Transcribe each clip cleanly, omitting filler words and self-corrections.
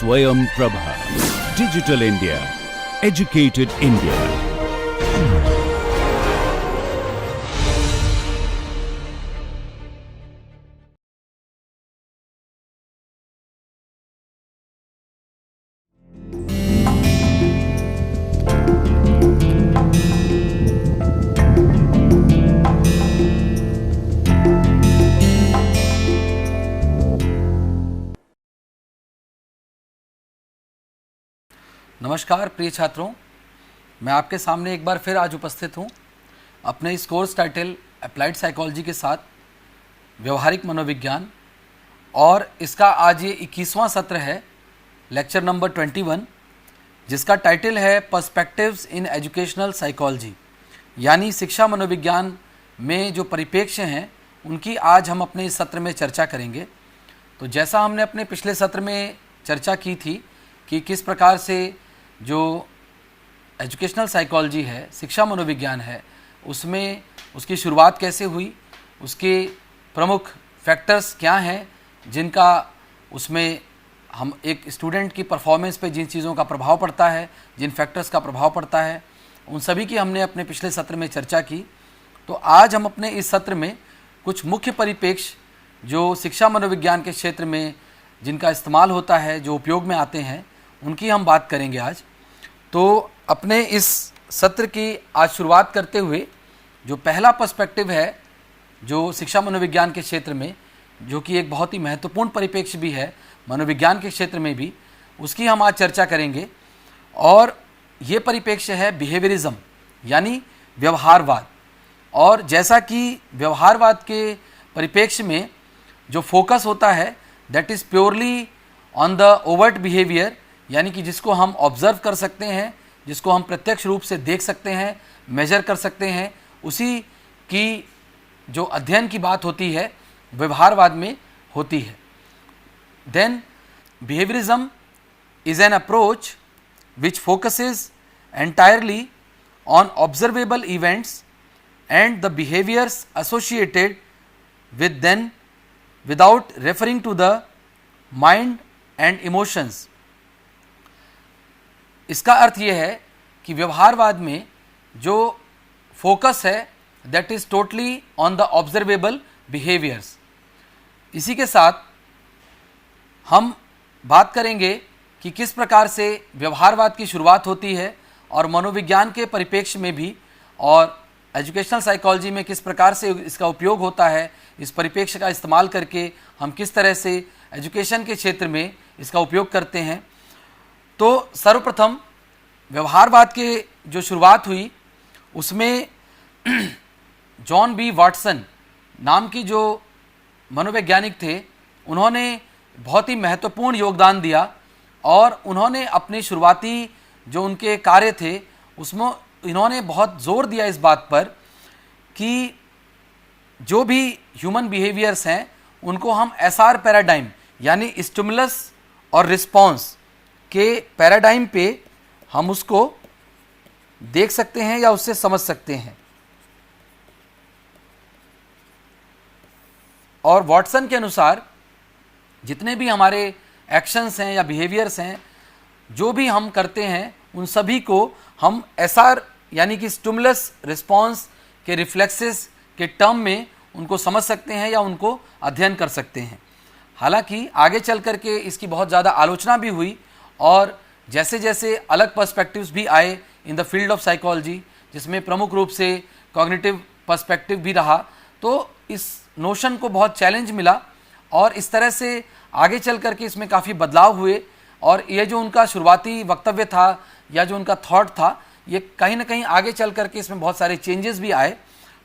Swayam Prabha. Digital India. Educated India. नमस्कार प्रिय छात्रों, मैं आपके सामने एक बार फिर आज उपस्थित हूँ अपने इस कोर्स टाइटल अप्लाइड साइकोलॉजी के साथ व्यवहारिक मनोविज्ञान, और इसका आज ये 21वां सत्र है, लेक्चर नंबर 21, जिसका टाइटल है पर्सपेक्टिव्स इन एजुकेशनल साइकोलॉजी, यानी शिक्षा मनोविज्ञान में जो परिप्रेक्ष्य हैं उनकी आज हम अपने इस सत्र में चर्चा करेंगे। तो जैसा हमने अपने पिछले सत्र में चर्चा की थी कि किस प्रकार से जो एजुकेशनल साइकोलॉजी है, शिक्षा मनोविज्ञान है, उसमें उसकी शुरुआत कैसे हुई, उसके प्रमुख फैक्टर्स क्या हैं जिनका उसमें हम एक स्टूडेंट की परफॉर्मेंस पे जिन चीज़ों का प्रभाव पड़ता है, जिन फैक्टर्स का प्रभाव पड़ता है, उन सभी की हमने अपने पिछले सत्र में चर्चा की। तो आज हम अपने इस सत्र में कुछ मुख्य परिप्रेक्ष्य जो शिक्षा मनोविज्ञान के क्षेत्र में जिनका इस्तेमाल होता है, जो उपयोग में आते हैं, उनकी हम बात करेंगे आज। तो अपने इस सत्र की आज शुरुआत करते हुए जो पहला पर्सपेक्टिव है जो शिक्षा मनोविज्ञान के क्षेत्र में, जो कि एक बहुत ही महत्वपूर्ण परिप्रेक्ष्य भी है मनोविज्ञान के क्षेत्र में भी, उसकी हम आज चर्चा करेंगे। और ये परिप्रेक्ष्य है बिहेवियरिज्म, यानी व्यवहारवाद। और जैसा कि व्यवहारवाद के परिप्रेक्ष्य में जो फोकस होता है that is purely on the overt behaviour, यानी कि जिसको हम ऑब्जर्व कर सकते हैं, जिसको हम प्रत्यक्ष रूप से देख सकते हैं, मेजर कर सकते हैं, उसी की जो अध्ययन की बात होती है व्यवहारवाद में होती है। Then behaviourism is an approach which focuses entirely on observable events and the behaviours associated with them without referring to the mind and emotions। इसका अर्थ यह है कि व्यवहारवाद में जो फोकस है that is totally on the observable behaviours. इसी के साथ हम बात करेंगे कि किस प्रकार से व्यवहारवाद की शुरुआत होती है और मनोविज्ञान के परिप्रेक्ष्य में भी, और एजुकेशनल साइकोलॉजी में किस प्रकार से इसका उपयोग होता है, इस परिप्रेक्ष्य का इस्तेमाल करके हम किस तरह से एजुकेशन के क्षेत्र में इसका उपयोग करते हैं। तो सर्वप्रथम व्यवहारवाद के जो शुरुआत हुई उसमें जॉन बी वाटसन नाम की जो मनोवैज्ञानिक थे, उन्होंने बहुत ही महत्वपूर्ण योगदान दिया और उन्होंने अपने शुरुआती जो उनके कार्य थे उसमें इन्होंने बहुत जोर दिया इस बात पर कि जो भी ह्यूमन बिहेवियर्स हैं उनको हम एसआर पैराडाइम, यानी स्टिमुलस और रिस्पॉन्स के पैराडाइम पे हम उसको देख सकते हैं या उससे समझ सकते हैं। और वाटसन के अनुसार जितने भी हमारे एक्शंस हैं या बिहेवियर्स हैं, जो भी हम करते हैं, उन सभी को हम एसआर यानी कि स्टिमुलस रिस्पॉन्स के रिफ्लेक्सेस के टर्म में उनको समझ सकते हैं या उनको अध्ययन कर सकते हैं। हालांकि आगे चल कर के इसकी बहुत ज़्यादा आलोचना भी हुई और जैसे जैसे अलग पर्सपेक्टिव्स भी आए इन द फील्ड ऑफ साइकोलॉजी, जिसमें प्रमुख रूप से कॉग्निटिव पर्सपेक्टिव भी रहा, तो इस नोशन को बहुत चैलेंज मिला और इस तरह से आगे चल कर के इसमें काफ़ी बदलाव हुए। और ये जो उनका शुरुआती वक्तव्य था या जो उनका थॉट था, ये कहीं ना कहीं आगे चल कर के इसमें बहुत सारे चेंजेस भी आए।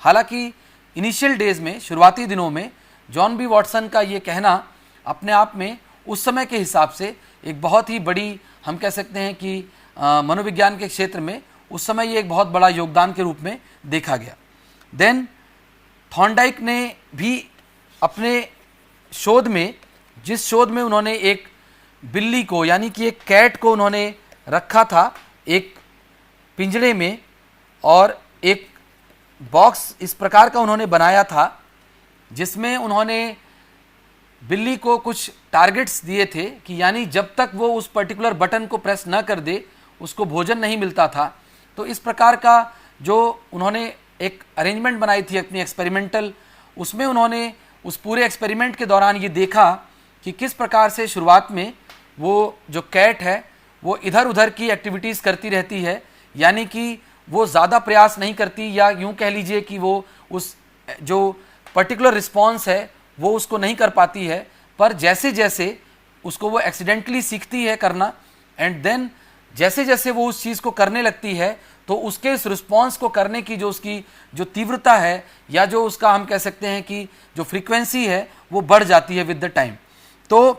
हालांकि इनिशियल डेज में, शुरुआती दिनों में, जॉन बी वाटसन का ये कहना अपने आप में उस समय के हिसाब से एक बहुत ही बड़ी, हम कह सकते हैं कि मनोविज्ञान के क्षेत्र में उस समय ये एक बहुत बड़ा योगदान के रूप में देखा गया। देन थॉर्नडाइक ने भी अपने शोध में, जिस शोध में उन्होंने एक बिल्ली को, यानी कि एक कैट को उन्होंने रखा था एक पिंजरे में और एक बॉक्स इस प्रकार का उन्होंने बनाया था जिसमें उन्होंने बिल्ली को कुछ टारगेट्स दिए थे कि यानी जब तक वो उस पर्टिकुलर बटन को प्रेस न कर दे उसको भोजन नहीं मिलता था। तो इस प्रकार का जो उन्होंने एक अरेंजमेंट बनाई थी अपनी एक्सपेरिमेंटल, उसमें उन्होंने उस पूरे एक्सपेरिमेंट के दौरान ये देखा कि किस प्रकार से शुरुआत में वो जो कैट है वो इधर उधर की एक्टिविटीज़ करती रहती है, यानी कि वो ज़्यादा प्रयास नहीं करती, या यूँ कह लीजिए कि वो उस जो पर्टिकुलर रिस्पॉन्स है वो उसको नहीं कर पाती है। पर जैसे जैसे उसको वो एक्सीडेंटली सीखती है करना, एंड देन जैसे जैसे वो उस चीज़ को करने लगती है तो उसके इस रिस्पॉन्स को करने की जो उसकी जो तीव्रता है, या जो उसका हम कह सकते हैं कि जो फ्रीक्वेंसी है वो बढ़ जाती है विद द टाइम। तो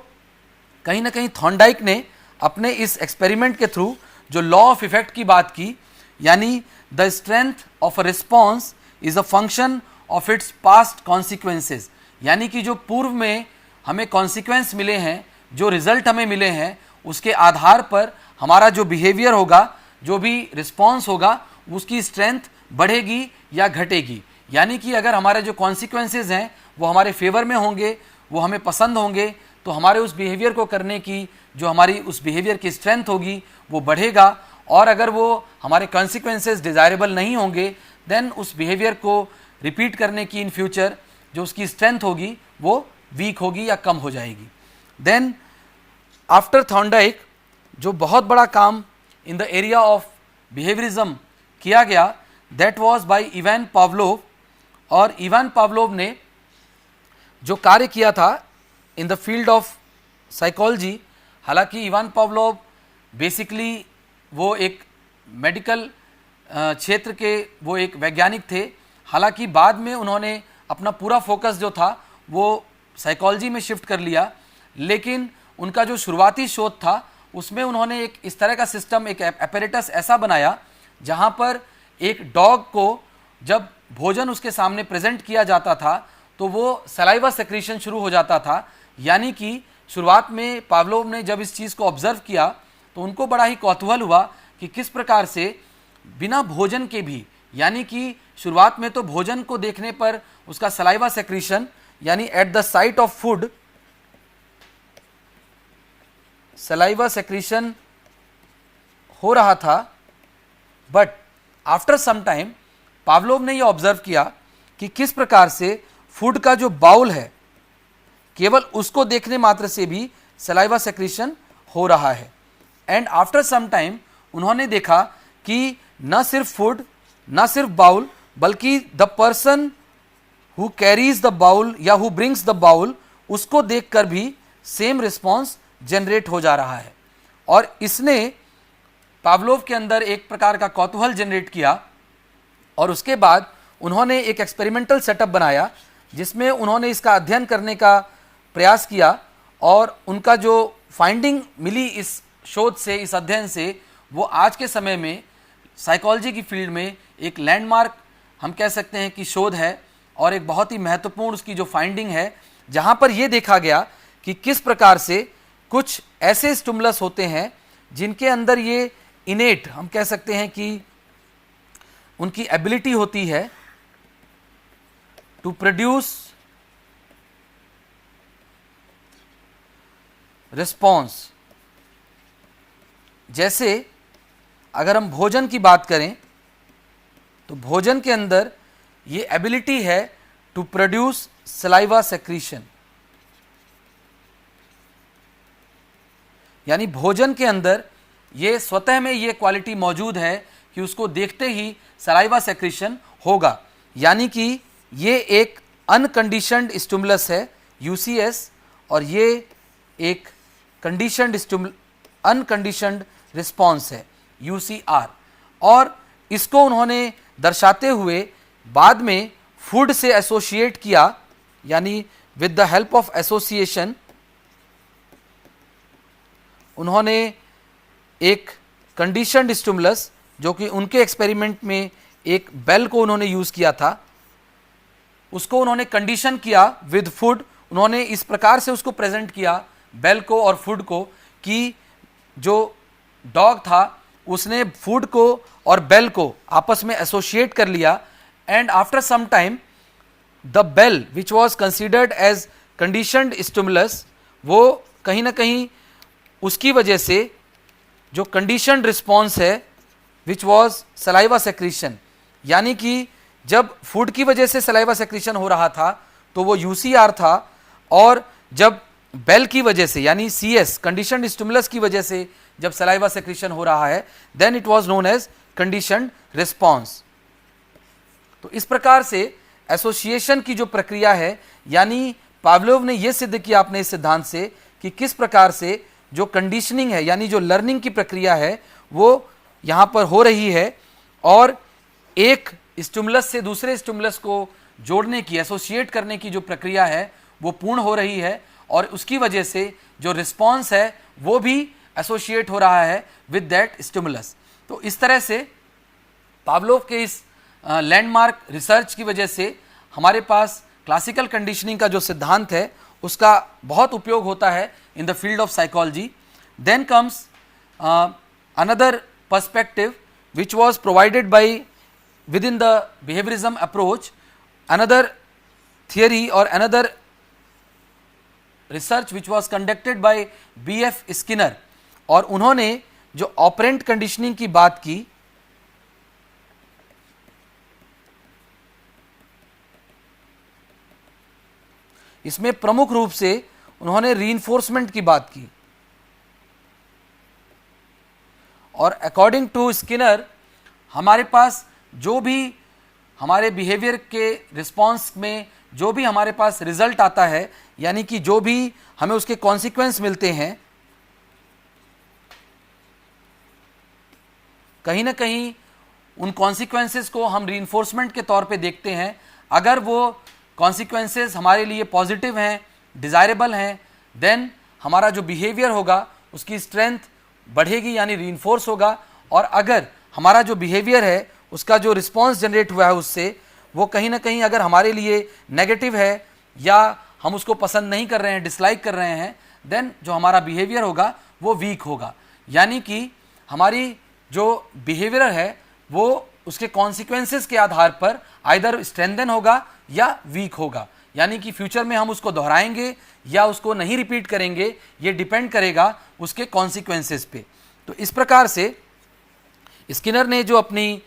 कहीं ना कहीं थॉर्नडाइक ने अपने इस एक्सपेरिमेंट के थ्रू जो लॉ ऑफ इफेक्ट की बात की, यानी the strength of a response is a function of its past consequences, यानी कि जो पूर्व में हमें कॉन्सिक्वेंस मिले हैं, जो रिजल्ट हमें मिले हैं, उसके आधार पर हमारा जो बिहेवियर होगा, जो भी रिस्पॉन्स होगा, उसकी स्ट्रेंथ बढ़ेगी या घटेगी। यानी कि अगर हमारे जो कॉन्सिक्वेंसेज हैं वो हमारे फेवर में होंगे, वो हमें पसंद होंगे, तो हमारे उस बिहेवियर को करने की जो हमारी उस बिहेवियर की स्ट्रेंथ होगी वो बढ़ेगा। और अगर वो हमारे कॉन्सिक्वेंसेज डिज़ायरेबल नहीं होंगे, देन उस बिहेवियर को रिपीट करने की इन फ्यूचर जो उसकी स्ट्रेंथ होगी वो वीक होगी या कम हो जाएगी। देन आफ्टर थॉर्नडाइक जो बहुत बड़ा काम in the area of behaviourism किया गया, that was by Ivan Pavlov. और इवान पावलोव ने जो कार्य किया था इन द फील्ड ऑफ साइकोलॉजी, हालांकि इवान पावलोव बेसिकली वो एक मेडिकल क्षेत्र के वो एक वैज्ञानिक थे, हालांकि बाद में उन्होंने अपना पूरा फोकस जो था वो साइकोलॉजी में शिफ्ट कर लिया। लेकिन उनका जो शुरुआती शोध था उसमें उन्होंने एक इस तरह का सिस्टम, एक एपैरेटस ऐसा बनाया जहां पर एक डॉग को जब भोजन उसके सामने प्रेजेंट किया जाता था तो वो सलाइवा सेक्रीशन शुरू हो जाता था। यानी कि शुरुआत में पावलोव ने जब इस चीज़ को ऑब्जर्व किया तो उनको बड़ा ही कौतूहल हुआ कि किस प्रकार से बिना भोजन के भी, यानी कि शुरुआत में तो भोजन को देखने पर उसका सलाइवा सेक्रीशन, यानी at the sight of food saliva secretion हो रहा था, but after some time Pavlov ने यह ऑब्जर्व किया कि किस प्रकार से फूड का जो बाउल है केवल उसको देखने मात्र से भी सलाइवा सेक्रीशन हो रहा है। एंड आफ्टर सम टाइम उन्होंने देखा कि न सिर्फ फूड, न सिर्फ बाउल, बल्कि the person who carries the bowl या हु ब्रिंग्स द बाउल, उसको देखकर भी सेम रिस्पॉन्स जनरेट हो जा रहा है। और इसने पावलोव के अंदर एक प्रकार का कौतूहल जनरेट किया और उसके बाद उन्होंने एक एक्सपेरिमेंटल सेटअप बनाया जिसमें उन्होंने इसका अध्ययन करने का प्रयास किया। और उनका जो फाइंडिंग मिली इस शोध से, इस अध्ययन से, वो आज के समय में साइकोलॉजी की फील्ड में एक लैंडमार्क हम कह सकते हैं कि शोध है, और एक बहुत ही महत्वपूर्ण उसकी जो फाइंडिंग है, जहाँ पर ये देखा गया कि किस प्रकार से कुछ ऐसे स्टिमुलस होते हैं जिनके अंदर ये इनेट हम कह सकते हैं कि उनकी एबिलिटी होती है टू प्रोड्यूस रिस्पॉन्स। जैसे अगर हम भोजन की बात करें तो भोजन के अंदर ये एबिलिटी है टू प्रोड्यूस सलाइवा सेक्रीशन, यानी भोजन के अंदर ये स्वतः में ये क्वालिटी मौजूद है कि उसको देखते ही सलाइवा सेक्रीशन होगा। यानी कि ये एक अनकंडीशनड स्टिमुलस है यूसीएस, और ये एक कंडीशनड अनकंडीशनड रिस्पॉन्स है यूसीआर। और इसको उन्होंने दर्शाते हुए बाद में फूड से एसोसिएट किया, यानी with the help of association उन्होंने एक कंडीशनड स्टिमुलस, जो कि उनके एक्सपेरिमेंट में एक बेल को उन्होंने यूज़ किया था, उसको उन्होंने कंडीशन किया विद फूड। उन्होंने इस प्रकार से उसको प्रेजेंट किया बेल को और फूड को कि जो डॉग था उसने फूड को और बेल को आपस में एसोसिएट कर लिया, and after some time the bell which was considered as conditioned stimulus वो कहीं ना कहीं उसकी वजह से जो कंडीशनड रिस्पॉन्स है विच वॉज सलाइवा सेक्रीशन, यानी कि जब फूड की वजह से सलाइवा सेक्रीशन हो रहा था तो वो यूसीआर था, और जब बेल की वजह से यानी सीएस कंडीशनड स्टिमुलस की वजह से जब सलाइवा सेक्रीशन हो रहा है then it was known as conditioned response. तो इस प्रकार से एसोसिएशन की जो प्रक्रिया है, यानी पावलोव ने यह सिद्ध किया अपने इस सिद्धांत से कि किस प्रकार से जो कंडीशनिंग है यानी जो लर्निंग की प्रक्रिया है वो यहां पर हो रही है, और एक स्टिमुलस से दूसरे स्टिमुलस को जोड़ने की, एसोसिएट करने की जो प्रक्रिया है वो पूर्ण हो रही है, और उसकी वजह से जो रिस्पॉन्स है वो भी एसोसिएट हो रहा है विद दैट स्टिमुलस। तो इस तरह से पावलोव के इस लैंडमार्क रिसर्च की वजह से हमारे पास क्लासिकल कंडीशनिंग का जो सिद्धांत है उसका बहुत उपयोग होता है in the field of psychology. Then comes another perspective which was provided by within the behaviorism approach, another theory or another research which was conducted by B.F. Skinner, और उन्होंने जो ऑपरेंट कंडीशनिंग की बात की, इसमें प्रमुख रूप से उन्होंने रीइंफोर्समेंट की बात की, और अकॉर्डिंग टू स्किनर हमारे पास जो भी हमारे बिहेवियर के रिस्पॉन्स में जो भी हमारे पास रिजल्ट आता है, यानी कि जो भी हमें उसके कॉन्सिक्वेंस मिलते हैं, कहीं ना कहीं उन कॉन्सिक्वेंसेस को हम रीइंफोर्समेंट के तौर पे देखते हैं। अगर वो कॉन्सिक्वेंसेस हमारे लिए पॉजिटिव हैं, डिज़ायरेबल हैं, देन हमारा जो बिहेवियर होगा उसकी स्ट्रेंथ बढ़ेगी यानी रीइंफोर्स होगा, और अगर हमारा जो बिहेवियर है उसका जो रिस्पॉन्स जनरेट हुआ है उससे वो कहीं ना कहीं अगर हमारे लिए नेगेटिव है या हम उसको पसंद नहीं कर रहे हैं, डिसलाइक कर रहे हैं, देन जो हमारा बिहेवियर होगा वो वीक होगा। यानी कि हमारी जो बिहेवियर है वो उसके कॉन्सिक्वेंसेस के आधार पर आइदर स्ट्रेंथन होगा या वीक होगा, यानी कि फ्यूचर में हम उसको दोहराएंगे या उसको नहीं रिपीट करेंगे, ये डिपेंड करेगा उसके कॉन्सिक्वेंसेस पे। तो इस प्रकार से स्किनर ने जो अपनी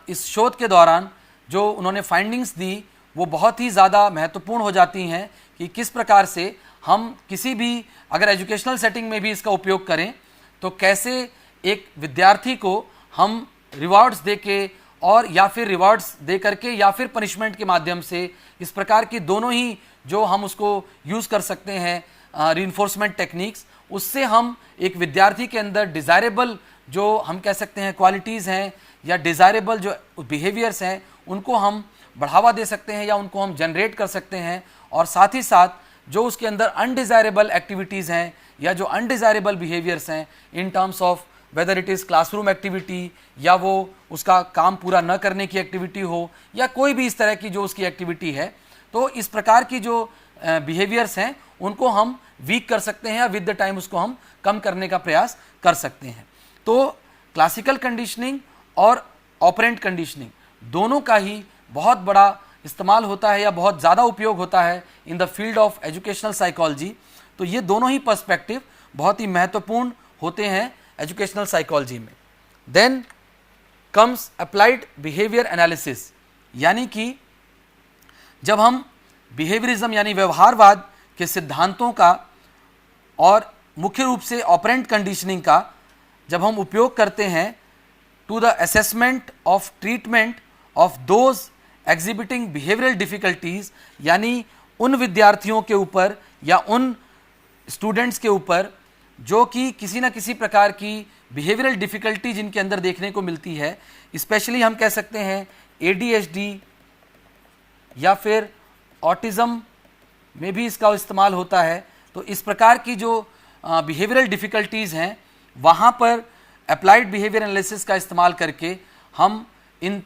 इस शोध के दौरान जो उन्होंने फाइंडिंग्स दी वो बहुत ही ज़्यादा महत्वपूर्ण हो जाती हैं कि किस प्रकार से हम किसी भी अगर एजुकेशनल सेटिंग में भी इसका उपयोग करें तो कैसे एक विद्यार्थी को हम रिवॉर्ड्स दे के और या फिर रिवॉर्ड्स दे करके या फिर पनिशमेंट के माध्यम से, इस प्रकार की दोनों ही जो हम उसको यूज़ कर सकते हैं रीइंफोर्समेंट टेक्निक्स, उससे हम एक विद्यार्थी के अंदर डिज़ायरेबल जो हम कह सकते हैं क्वालिटीज़ हैं या डिज़ायरेबल जो बिहेवियर्स हैं उनको हम बढ़ावा दे सकते हैं या उनको हम जनरेट कर सकते हैं, और साथ ही साथ जो उसके अंदर अनडिज़ायरेबल एक्टिविटीज़ हैं या जो अनडिज़ायरेबल बिहेवियर्स हैं in terms of whether it is classroom activity या वो उसका काम पूरा न करने की एक्टिविटी हो या कोई भी इस तरह की जो उसकी एक्टिविटी है, तो इस प्रकार की जो बिहेवियर्स हैं उनको हम वीक कर सकते हैं या विद द टाइम उसको हम कम करने का प्रयास कर सकते हैं। तो क्लासिकल कंडीशनिंग और ऑपरेंट कंडीशनिंग दोनों का ही बहुत बड़ा इस्तेमाल होता है या बहुत ज़्यादा उपयोग होता है in the field of educational psychology. तो ये दोनों ही पर्सपेक्टिव बहुत ही महत्वपूर्ण होते हैं एजुकेशनल साइकोलॉजी में। Then comes applied behaviour analysis, यानी कि जब हम बिहेवियरिज्म यानी व्यवहारवाद के सिद्धांतों का और मुख्य रूप से ऑपरेंट कंडीशनिंग का जब हम उपयोग करते हैं to the assessment of treatment of those exhibiting behavioural difficulties, यानी उन विद्यार्थियों के ऊपर या उन स्टूडेंट्स के ऊपर जो कि किसी न किसी प्रकार की बिहेवियरल डिफ़िकल्टी जिनके अंदर देखने को मिलती है, स्पेशली हम कह सकते हैं ADHD या फिर ऑटिज़म में भी इसका इस्तेमाल होता है। तो इस प्रकार की जो बिहेवियरल डिफ़िकल्टीज़ हैं वहाँ पर अप्लाइड बिहेवियर एनालिसिस का इस्तेमाल करके हम इन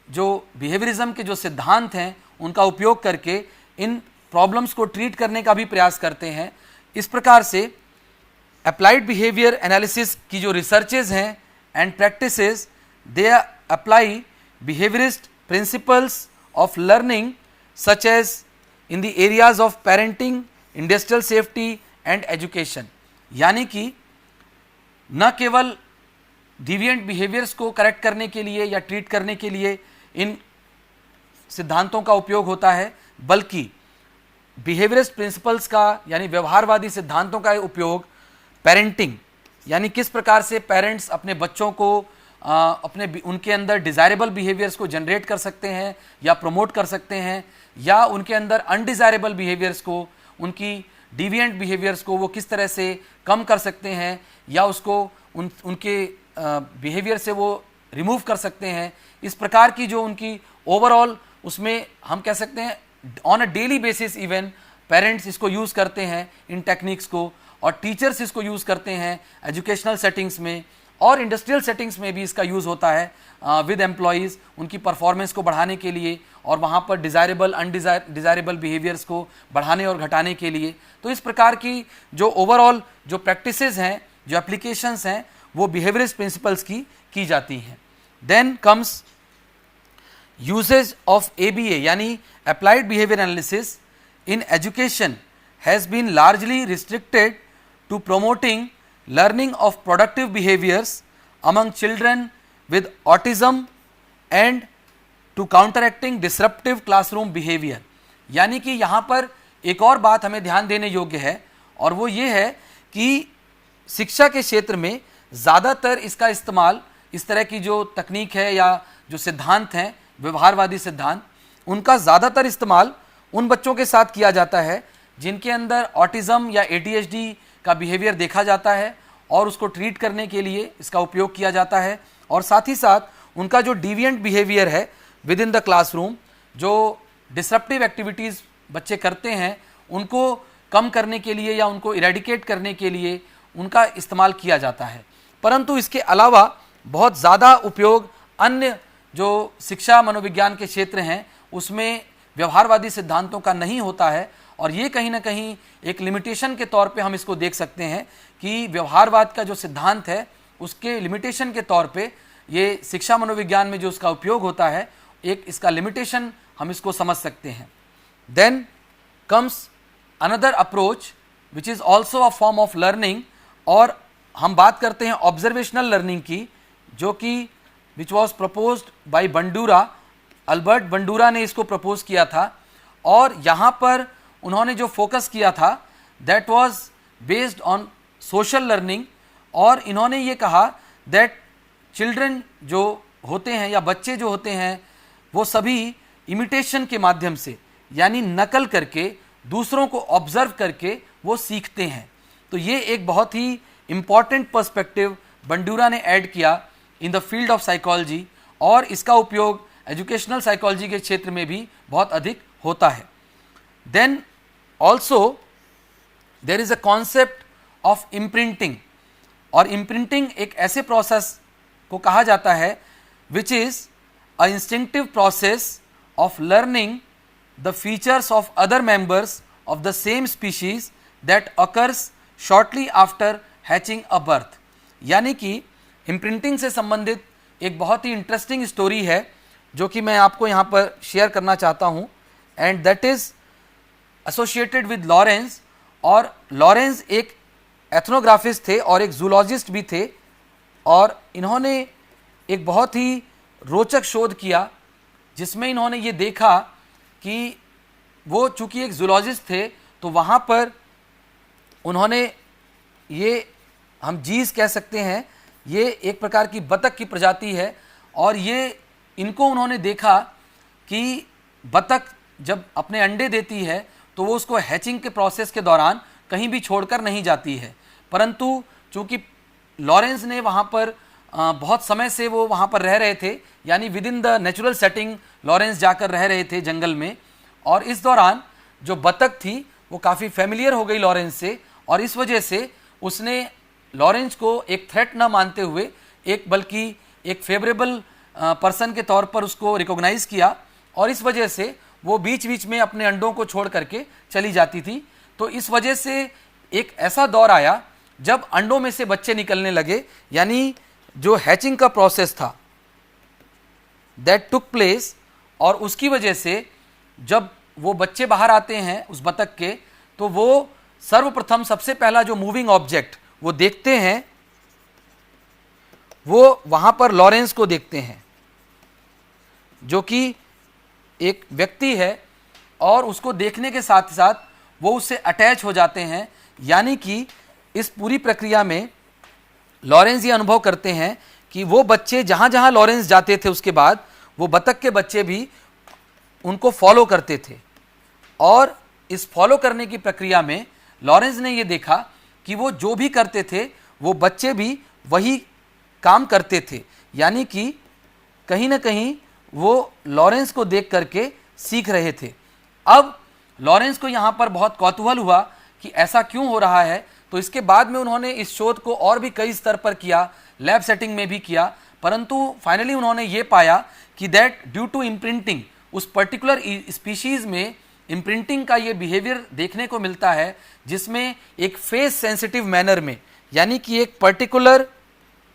जो बिहेवियरिज्म के जो सिद्धांत हैं उनका उपयोग करके इन प्रॉब्लम्स को ट्रीट करने का भी प्रयास करते हैं। इस प्रकार से अप्लाइड बिहेवियर एनालिसिस की जो रिसर्चेज हैं and practices, they apply behaviourist principles of learning such as in the areas of parenting, industrial safety and education. यानी कि न केवल डिविएंट बिहेवियर्स को करेक्ट करने के लिए या ट्रीट करने के लिए इन सिद्धांतों का उपयोग होता है, बल्कि बिहेवियरिस्ट प्रिंसिपल्स का यानी व्यवहारवादी सिद्धांतों का उपयोग पेरेंटिंग यानी किस प्रकार से पेरेंट्स अपने बच्चों को उनके अंदर डिज़ायरेबल बिहेवियर्स को जनरेट कर सकते हैं या प्रमोट कर सकते हैं, या उनके अंदर अनडिज़ायरेबल बिहेवियर्स को, उनकी डिविएंट बिहेवियर्स को वो किस तरह से कम कर सकते हैं या उसको उनके बिहेवियर से वो रिमूव कर सकते हैं। इस प्रकार की जो उनकी ओवरऑल, उसमें हम कह सकते हैं on a daily basis even parents इसको यूज़ करते हैं इन टेक्निक्स को, और टीचर्स इसको यूज़ करते हैं एजुकेशनल सेटिंग्स में, और इंडस्ट्रियल सेटिंग्स में भी इसका यूज़ होता है विद एम्प्लॉयज़, उनकी परफॉर्मेंस को बढ़ाने के लिए और वहाँ पर डिज़ायरेबल अनडिज़ायरेबल बिहेवियर्स को बढ़ाने और घटाने के लिए। तो इस प्रकार की जो ओवरऑल जो प्रैक्टिसेस हैं, जो एप्लीकेशंस हैं, वो बिहेवियरिस्ट प्रिंसिपल्स की जाती हैं। Then comes usage of ABA यानी applied behaviour analysis in education has been largely restricted to promoting learning of productive behaviors among children with autism and to counteracting disruptive classroom behavior। यानी कि यहाँ पर एक और बात हमें ध्यान देने योग्य है, और वो ये है कि शिक्षा के क्षेत्र में ज़्यादातर इसका इस्तेमाल, इस तरह की जो तकनीक है या जो सिद्धांत हैं व्यवहारवादी सिद्धांत, उनका ज़्यादातर इस्तेमाल उन बच्चों के साथ किया जाता है जिनके अंदर ऑटिज़म या ADHD का बिहेवियर देखा जाता है, और उसको ट्रीट करने के लिए इसका उपयोग किया जाता है। और साथ ही साथ उनका जो डिविएंट बिहेवियर है विद इन द क्लासरूम, जो डिसरप्टिव एक्टिविटीज़ बच्चे करते हैं, उनको कम करने के लिए या उनको इरेडिकेट करने के लिए उनका इस्तेमाल किया जाता है। परंतु इसके अलावा बहुत ज़्यादा उपयोग अन्य जो शिक्षा मनोविज्ञान के क्षेत्र हैं उसमें व्यवहारवादी सिद्धांतों का नहीं होता है, और ये कहीं ना कहीं एक लिमिटेशन के तौर पे हम इसको देख सकते हैं कि व्यवहारवाद का जो सिद्धांत है उसके लिमिटेशन के तौर पे ये शिक्षा मनोविज्ञान में जो उसका उपयोग होता है, एक इसका लिमिटेशन हम इसको समझ सकते हैं। Then comes another approach which is also a form of learning, और हम बात करते हैं ऑब्जर्वेशनल लर्निंग की, जो कि which was proposed by Bandura, Albert Bandura ने इसको प्रपोज किया था। और यहाँ पर उन्होंने जो फोकस किया था that was based on social learning, और इन्होंने ये कहा दैट चिल्ड्रन जो होते हैं या बच्चे जो होते हैं वो सभी इमिटेशन के माध्यम से यानी नकल करके, दूसरों को ऑब्जर्व करके वो सीखते हैं। तो ये एक बहुत ही इम्पॉर्टेंट पर्सपेक्टिव बंडूरा ने ऐड किया इन द फील्ड ऑफ साइकोलॉजी, और इसका उपयोग एजुकेशनल साइकोलॉजी के क्षेत्र में भी बहुत अधिक होता है। Then also there is a concept of imprinting, और इम्प्रिंटिंग एक ऐसे प्रोसेस को कहा जाता है which is a instinctive process of learning the features of other members of the same species that occurs shortly after hatching or birth. यानी कि imprinting से संबंधित एक बहुत ही इंटरेस्टिंग स्टोरी है जो कि मैं आपको यहाँ पर शेयर करना चाहता हूँ, and that is associated with Lawrence. और लॉरेंस एक एथनोग्राफिस्ट थे और एक जूलॉजिस्ट भी थे, और इन्होंने एक बहुत ही रोचक शोध किया जिसमें इन्होंने ये देखा कि वो चूँकि एक जूलॉजिस्ट थे तो वहाँ पर उन्होंने ये, हम जीज कह सकते हैं, ये एक प्रकार की बतख की प्रजाति है, और ये इनको उन्होंने देखा कि बतख जब अपने अंडे देती है तो वो उसको हैचिंग के प्रोसेस के दौरान कहीं भी छोड़कर नहीं जाती है। परंतु चूँकि लॉरेंस ने वहाँ पर बहुत समय से वो वहाँ पर रह रहे थे, यानी with in the natural setting Lawrence जाकर रह रहे थे जंगल में, और इस दौरान जो बतख थी वो काफ़ी फेमिलियर हो गई लॉरेंस से, और इस वजह से उसने लॉरेंस को एक थ्रेट न मानते हुए बल्कि एक फेवरेबल पर्सन के तौर पर उसको रिकॉग्नाइज किया, और इस वजह से वो बीच बीच में अपने अंडों को छोड़ करके चली जाती थी। तो इस वजह से एक ऐसा दौर आया जब अंडों में से बच्चे निकलने लगे, यानी जो हैचिंग का प्रोसेस था दैट टुक प्लेस, और उसकी वजह से जब वो बच्चे बाहर आते हैं उस बतख के, तो वो सर्वप्रथम सबसे पहला जो मूविंग ऑब्जेक्ट वो देखते हैं, वो वहां पर लॉरेंस को देखते हैं, जो कि एक व्यक्ति है, और उसको देखने के साथ साथ वो उससे अटैच हो जाते हैं। यानी कि इस पूरी प्रक्रिया में लॉरेंस ये अनुभव करते हैं कि वो बच्चे जहां जहां लॉरेंस जाते थे, उसके बाद वो बतख के बच्चे भी उनको फॉलो करते थे। और इस फॉलो करने की प्रक्रिया में लॉरेंस ने ये देखा कि वो जो भी करते थे वो बच्चे भी वही काम करते थे। यानी कि कहीं ना कहीं वो लॉरेंस को देख करके सीख रहे थे। अब लॉरेंस को यहाँ पर बहुत कौतूहल हुआ कि ऐसा क्यों हो रहा है, तो इसके बाद में उन्होंने इस शोध को और भी कई स्तर पर किया, लैब सेटिंग में भी किया, परंतु फाइनली उन्होंने ये पाया कि दैट ड्यू टू इम्प्रिंटिंग, उस पर्टिकुलर स्पीशीज में इम्प्रिंटिंग का ये बिहेवियर देखने को मिलता है, जिसमें एक फेस सेंसिटिव मैनर में, यानी कि एक पर्टिकुलर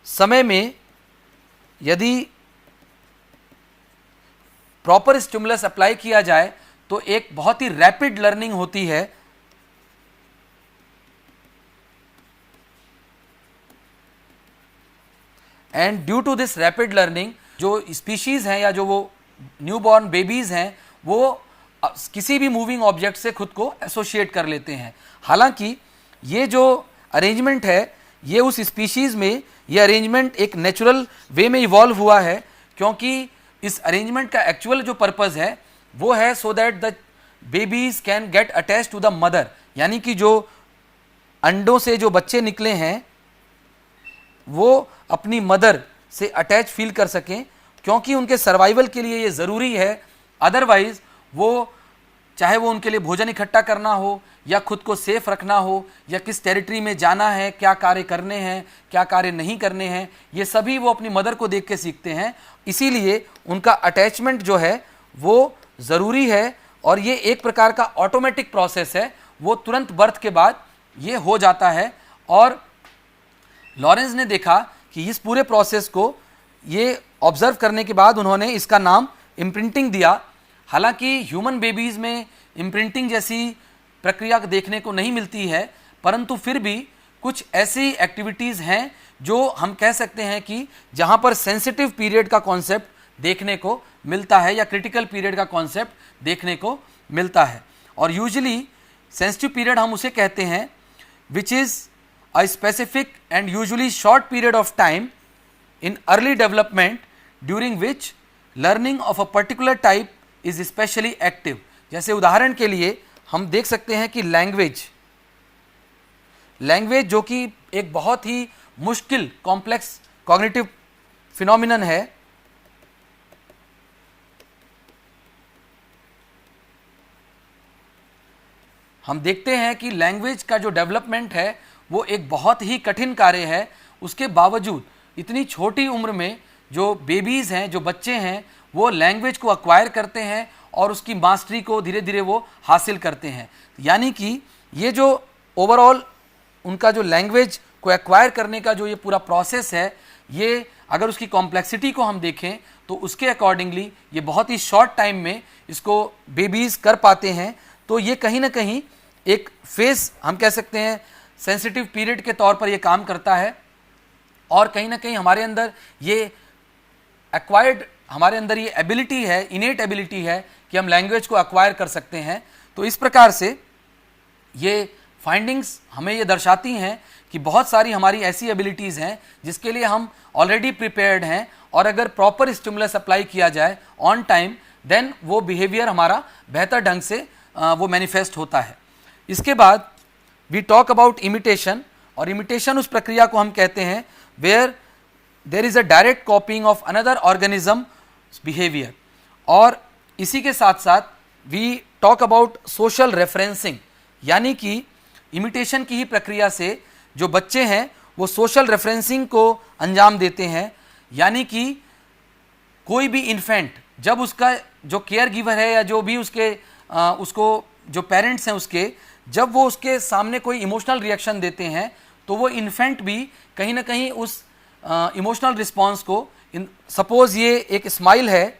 समय में यदि प्रॉपर स्टिमुलस अप्लाई किया जाए तो एक बहुत ही रैपिड लर्निंग होती है। And due to this rapid learning, जो स्पीशीज हैं या जो वो न्यूबॉर्न बेबीज हैं, वो किसी भी मूविंग ऑब्जेक्ट से खुद को एसोसिएट कर लेते हैं। हालांकि ये जो अरेंजमेंट है, ये उस स्पीशीज में ये अरेंजमेंट एक नेचुरल वे में इवॉल्व हुआ है, क्योंकि इस अरेंजमेंट का एक्चुअल जो पर्पस है वो है so that the babies can get attach to the mother, यानी कि जो अंडों से जो बच्चे निकले हैं वो अपनी मदर से अटैच फील कर सकें, क्योंकि उनके सर्वाइवल के लिए ये ज़रूरी है। अदरवाइज वो, चाहे वो उनके लिए भोजन इकट्ठा करना हो या खुद को सेफ रखना हो या किस टेरिटरी में जाना है, क्या कार्य करने हैं, क्या कार्य नहीं करने हैं, ये सभी वो अपनी मदर को देख के सीखते हैं। इसीलिए उनका अटैचमेंट जो है वो ज़रूरी है, और ये एक प्रकार का ऑटोमेटिक प्रोसेस है, वो तुरंत बर्थ के बाद ये हो जाता है। और लॉरेंस ने देखा कि इस पूरे प्रोसेस को ये ऑब्जर्व करने के बाद उन्होंने इसका नाम इम्प्रिंटिंग दिया। हालांकि ह्यूमन बेबीज़ में इम्प्रिंटिंग जैसी प्रक्रिया देखने को नहीं मिलती है, परंतु फिर भी कुछ ऐसी एक्टिविटीज़ हैं जो हम कह सकते हैं कि जहां पर सेंसिटिव पीरियड का कॉन्सेप्ट देखने को मिलता है या क्रिटिकल पीरियड का कॉन्सेप्ट देखने को मिलता है। और यूजुअली सेंसिटिव पीरियड हम उसे कहते हैं विच is a specific and usually short period of time in early development during which learning of a particular type is especially active। जैसे उदाहरण के लिए हम देख सकते हैं कि लैंग्वेज जो कि एक बहुत ही मुश्किल कॉम्प्लेक्स कॉग्निटिव फिनोमिनन है, हम देखते हैं कि लैंग्वेज का जो डेवलपमेंट है वो एक बहुत ही कठिन कार्य है। उसके बावजूद इतनी छोटी उम्र में जो बेबीज़ हैं, जो बच्चे हैं, वो लैंग्वेज को अक्वायर करते हैं और उसकी मास्टरी को धीरे धीरे वो हासिल करते हैं। यानी कि ये जो ओवरऑल उनका जो लैंग्वेज को एक्वायर करने का जो ये पूरा प्रोसेस है, ये अगर उसकी कॉम्प्लेक्सिटी को हम देखें तो उसके अकॉर्डिंगली ये बहुत ही शॉर्ट टाइम में इसको बेबीज़ कर पाते हैं। तो ये कहीं ना कहीं एक फेस, हम कह सकते हैं सेंसिटिव पीरियड के तौर पर ये काम करता है, और कहीं ना कहीं हमारे अंदर ये एक्वायर्ड, हमारे अंदर ये एबिलिटी है, इनेट एबिलिटी है कि हम लैंग्वेज को एक्वायर कर सकते हैं। तो इस प्रकार से ये फाइंडिंग्स हमें ये दर्शाती हैं कि बहुत सारी हमारी ऐसी एबिलिटीज़ हैं जिसके लिए हम ऑलरेडी प्रिपेयर्ड हैं, और अगर प्रॉपर स्टिमुलस अप्लाई किया जाए ऑन टाइम, देन वो बिहेवियर हमारा बेहतर ढंग से वो मैनिफेस्ट होता है। इसके बाद वी टॉक अबाउट इमिटेशन, और इमिटेशन उस प्रक्रिया को हम कहते हैं where there is a direct copying of another organism behaviour. और इसी के साथ साथ we talk about social referencing, यानी कि इमिटेशन की ही प्रक्रिया से जो बच्चे हैं वो सोशल रेफरेंसिंग को अंजाम देते हैं। यानी कि कोई भी इन्फेंट जब उसका जो केयर गिवर है या जो भी उसको जो पेरेंट्स हैं उसके, जब वो उसके सामने कोई इमोशनल रिएक्शन देते हैं तो वो इन्फेंट भी कहीं ना कहीं उस इमोशनल रिस्पॉन्स को, सपोज ये एक स्माइल है,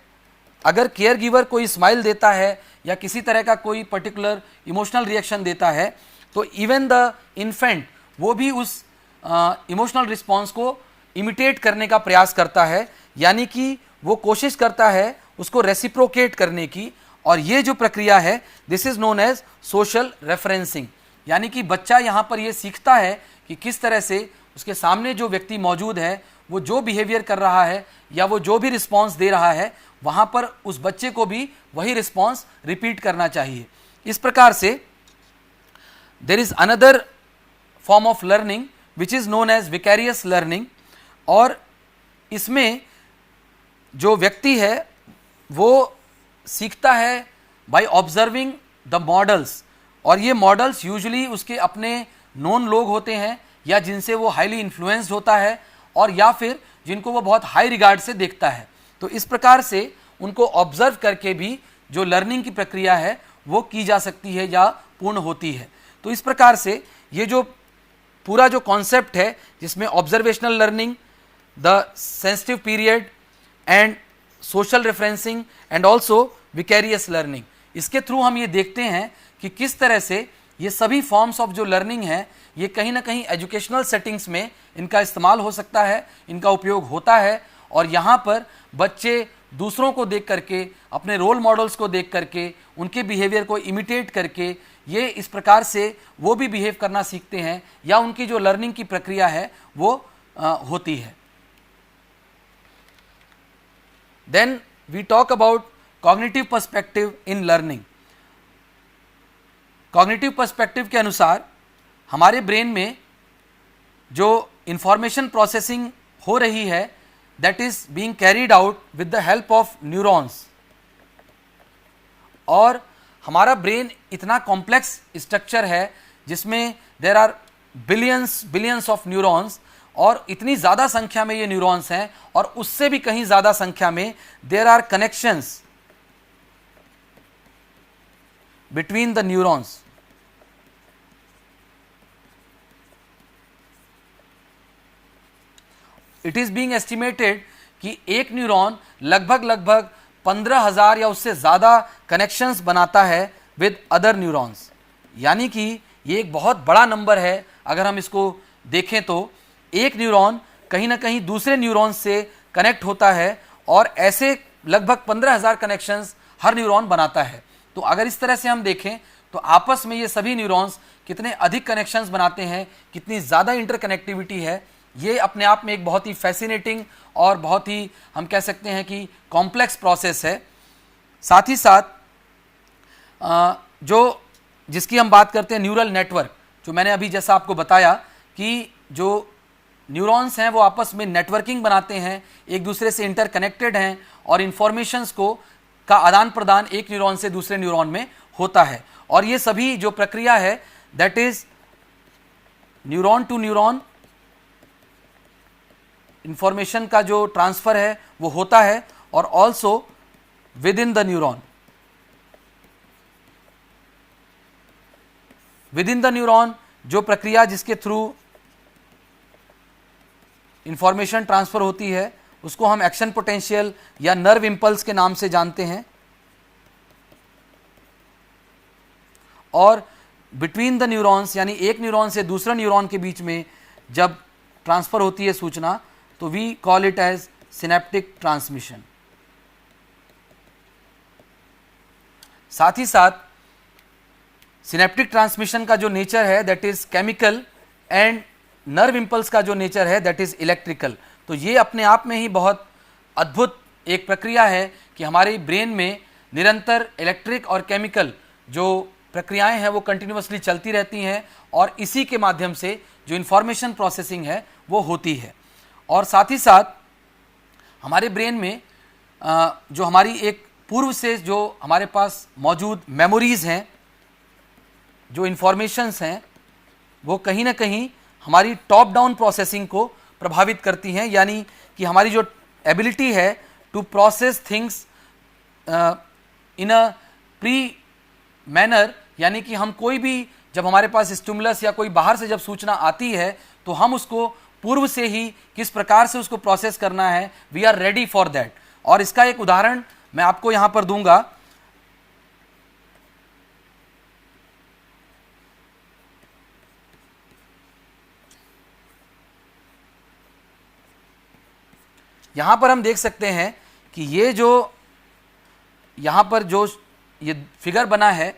अगर केयर गिवर कोई स्माइल देता है या किसी तरह का कोई पर्टिकुलर इमोशनल रिएक्शन देता है, तो इवन द इन्फेंट वो भी उस इमोशनल रिस्पॉन्स को इमिटेट करने का प्रयास करता है, यानी कि वो कोशिश करता है उसको रेसिप्रोकेट करने की। और ये जो प्रक्रिया है, this is known as social referencing, यानी कि बच्चा यहाँ पर ये सीखता है कि किस तरह से उसके सामने जो व्यक्ति मौजूद है वो जो बिहेवियर कर रहा है या वो जो भी रिस्पॉन्स दे रहा है, वहाँ पर उस बच्चे को भी वही रिस्पॉन्स रिपीट करना चाहिए। इस प्रकार से there is another form of learning which is known as vicarious learning, और इसमें जो व्यक्ति है वो सीखता है बाय ऑब्जर्विंग द मॉडल्स, और ये मॉडल्स यूजुअली उसके अपने नोन लोग होते हैं या जिनसे वो हाईली इन्फ्लुएंस्ड होता है, और या फिर जिनको वो बहुत हाई रिगार्ड से देखता है। तो इस प्रकार से उनको ऑब्जर्व करके भी जो लर्निंग की प्रक्रिया है वो की जा सकती है या पूर्ण होती है। तो इस प्रकार से ये जो पूरा जो कॉन्सेप्ट है, जिसमें observational learning, the sensitive period and social referencing and also vicarious learning, इसके थ्रू हम ये देखते हैं कि किस तरह से ये सभी फॉर्म्स ऑफ जो लर्निंग है ये कहीं ना कहीं एजुकेशनल सेटिंग्स में इनका इस्तेमाल हो सकता है, इनका उपयोग होता है। और यहाँ पर बच्चे दूसरों को देख करके, अपने रोल मॉडल्स को देख करके, उनके बिहेवियर को इमिटेट करके ये इस प्रकार से वो भी बिहेव करना सीखते हैं, या उनकी जो लर्निंग की प्रक्रिया है वो होती है। Then we talk about cognitive perspective in learning. Cognitive perspective के अनुसार हमारे ब्रेन में जो इंफॉर्मेशन प्रोसेसिंग हो रही है, that is being carried out with the help of neurons. और हमारा ब्रेन इतना कॉम्प्लेक्स स्ट्रक्चर है जिसमें there are billions of neurons, और इतनी ज़्यादा संख्या में ये न्यूरॉन्स हैं, और उससे भी कहीं ज़्यादा संख्या में there are connections between the neurons. It is being estimated कि एक न्यूरॉन लगभग 15,000 या उससे ज़्यादा कनेक्शंस बनाता है विद अदर न्यूरॉन्स, यानी कि ये एक बहुत बड़ा नंबर है। अगर हम इसको देखें तो एक न्यूरॉन कहीं ना कहीं दूसरे न्यूरॉन से कनेक्ट होता है, और ऐसे लगभग 15,000 कनेक्शंस हर न्यूरॉन बनाता है। तो अगर इस तरह से हम देखें तो आपस में ये सभी न्यूरॉन्स कितने अधिक कनेक्शंस बनाते हैं, कितनी ज़्यादा इंटरकनेक्टिविटी है, ये अपने आप में एक बहुत ही फैसिनेटिंग और बहुत ही हम कह सकते हैं कि कॉम्प्लेक्स प्रोसेस है। साथ ही साथ जो जिसकी हम बात करते हैं न्यूरल नेटवर्क, जो मैंने अभी जैसा आपको बताया कि जो न्यूरॉन्स हैं वो आपस में नेटवर्किंग बनाते हैं, एक दूसरे से इंटरकनेक्टेड हैं, और इन्फॉर्मेशंस को का आदान प्रदान एक न्यूरॉन से दूसरे न्यूरॉन में होता है। और ये सभी जो प्रक्रिया है that is neuron to neuron information का जो ट्रांसफर है वो होता है, और also within the neuron. Within the neuron जो प्रक्रिया जिसके थ्रू इंफॉर्मेशन ट्रांसफर होती है उसको हम एक्शन पोटेंशियल या नर्व इंपल्स के नाम से जानते हैं। और बिटवीन द न्यूरॉन्स, यानी एक न्यूरॉन से दूसरा न्यूरॉन के बीच में जब ट्रांसफर होती है सूचना, तो we call it as synaptic transmission. साथ ही साथ सिनेप्टिक ट्रांसमिशन का जो नेचर है that is chemical, and nerve impulse का जो नेचर है दैट इज इलेक्ट्रिकल। तो ये अपने आप में ही बहुत अद्भुत एक प्रक्रिया है कि हमारे ब्रेन में निरंतर इलेक्ट्रिक और केमिकल जो प्रक्रियाएं हैं वो कंटिन्यूअसली चलती रहती हैं, और इसी के माध्यम से जो इंफॉर्मेशन प्रोसेसिंग है वो होती है। और साथ ही साथ हमारे ब्रेन में जो हमारी एक पूर्व से जो हमारे पास मौजूद मेमोरीज हैं, जो इंफॉर्मेशंस हैं, वो कहीं ना कहीं हमारी टॉप डाउन प्रोसेसिंग को प्रभावित करती हैं, यानी कि हमारी जो एबिलिटी है to process things in a pre manner, यानी कि हम कोई भी जब हमारे पास स्टिमुलस या कोई बाहर से जब सूचना आती है तो हम उसको पूर्व से ही किस प्रकार से उसको प्रोसेस करना है, we are ready for that. और इसका एक उदाहरण मैं आपको यहाँ पर दूंगा। यहाँ पर हम देख सकते हैं कि ये जो यहाँ पर जो ये फिगर बना है,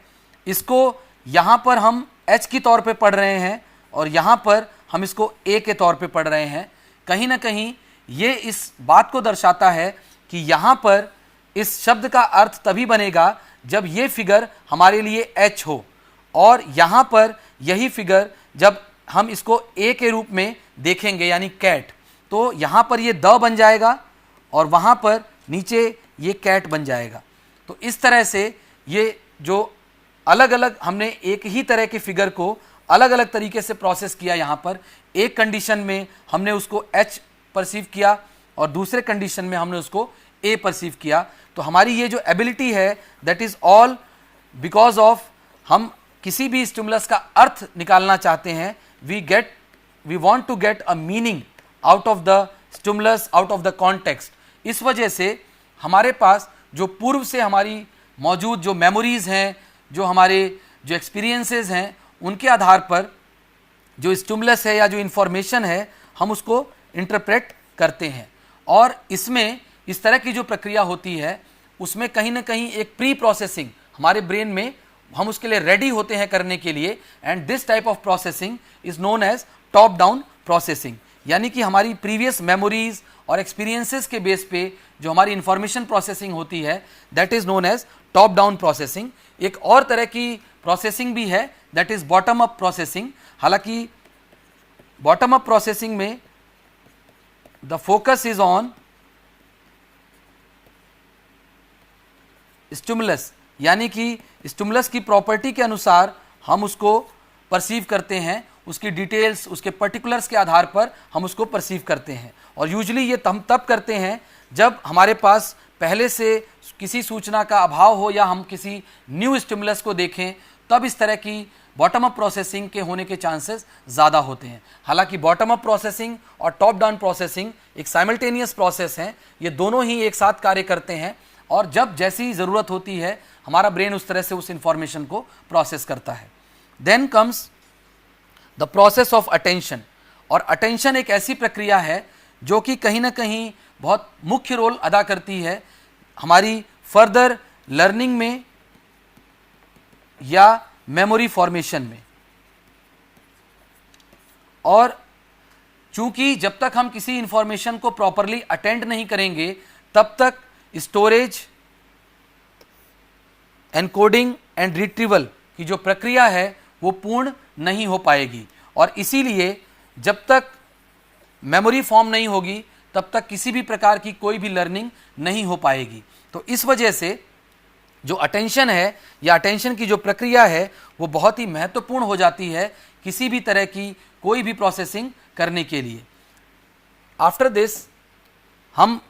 इसको यहाँ पर हम h की तौर पे पढ़ रहे हैं और यहाँ पर हम इसको a के तौर पे पढ़ रहे हैं। कहीं ना कहीं ये इस बात को दर्शाता है कि यहाँ पर इस शब्द का अर्थ तभी बनेगा जब ये फिगर हमारे लिए h हो, और यहाँ पर यही फिगर जब हम इसको a के रूप में देखेंगे यानी कैट, तो यहाँ पर ये द बन जाएगा और वहाँ पर नीचे ये कैट बन जाएगा। तो इस तरह से ये जो अलग अलग हमने एक ही तरह के फिगर को अलग अलग तरीके से प्रोसेस किया, यहाँ पर एक कंडीशन में हमने उसको h परसीव किया और दूसरे कंडीशन में हमने उसको a परसीव किया। तो हमारी ये जो एबिलिटी है that is all because of हम किसी भी स्टिमुलस का अर्थ निकालना चाहते हैं, we want to get a meaning out of the stimulus, out of the context. इस वजह से हमारे पास जो पूर्व से हमारी मौजूद जो मेमोरीज हैं, जो हमारे जो एक्सपीरियंसेस हैं, उनके आधार पर जो स्टिमुलस है या जो इंफॉर्मेशन है हम उसको इंटरप्रेट करते हैं। और इसमें इस तरह की जो प्रक्रिया होती है उसमें कहीं ना कहीं एक प्री प्रोसेसिंग हमारे ब्रेन में हम उसके लिए रेडी होते हैं करने के लिए, and this type of processing is known as top down processing. यानी कि हमारी प्रीवियस मेमोरीज और एक्सपीरियंसेस के बेस पे जो हमारी इंफॉर्मेशन प्रोसेसिंग होती है that is known as top down processing. एक और तरह की प्रोसेसिंग भी है that is bottom up processing. हालांकि बॉटम अप प्रोसेसिंग में the focus is on stimulus, यानी कि स्टिमुलस की प्रॉपर्टी के अनुसार हम उसको परसीव करते हैं, उसकी डिटेल्स, उसके पर्टिकुलर्स के आधार पर हम उसको परसीव करते हैं। और यूजुअली ये हम तब करते हैं जब हमारे पास पहले से किसी सूचना का अभाव हो या हम किसी न्यू स्टिमुलस को देखें, तब इस तरह की बॉटम अप प्रोसेसिंग के होने के चांसेस ज़्यादा होते हैं। हालांकि बॉटम अप प्रोसेसिंग और टॉप डाउन प्रोसेसिंग एक साइमल्टेनियस प्रोसेस हैं, ये दोनों ही एक साथ कार्य करते हैं और जब जैसी ज़रूरत होती है हमारा ब्रेन उस तरह से उस इंफॉर्मेशन को प्रोसेस करता है। Then comes the process of attention, और अटेंशन एक ऐसी प्रक्रिया है जो कि कहीं ना कहीं बहुत मुख्य रोल अदा करती है हमारी फर्दर लर्निंग में या मेमोरी फॉर्मेशन में। और चूंकि जब तक हम किसी इंफॉर्मेशन को प्रॉपरली अटेंड नहीं करेंगे तब तक स्टोरेज, एनकोडिंग एंड रिट्रीवल की जो प्रक्रिया है वो पूर्ण नहीं हो पाएगी, और इसीलिए जब तक मेमोरी फॉर्म नहीं होगी तब तक किसी भी प्रकार की कोई भी लर्निंग नहीं हो पाएगी। तो इस वजह से जो अटेंशन है या अटेंशन की जो प्रक्रिया है वो बहुत ही महत्वपूर्ण हो जाती है किसी भी तरह की कोई भी प्रोसेसिंग करने के लिए। आफ्टर दिस हम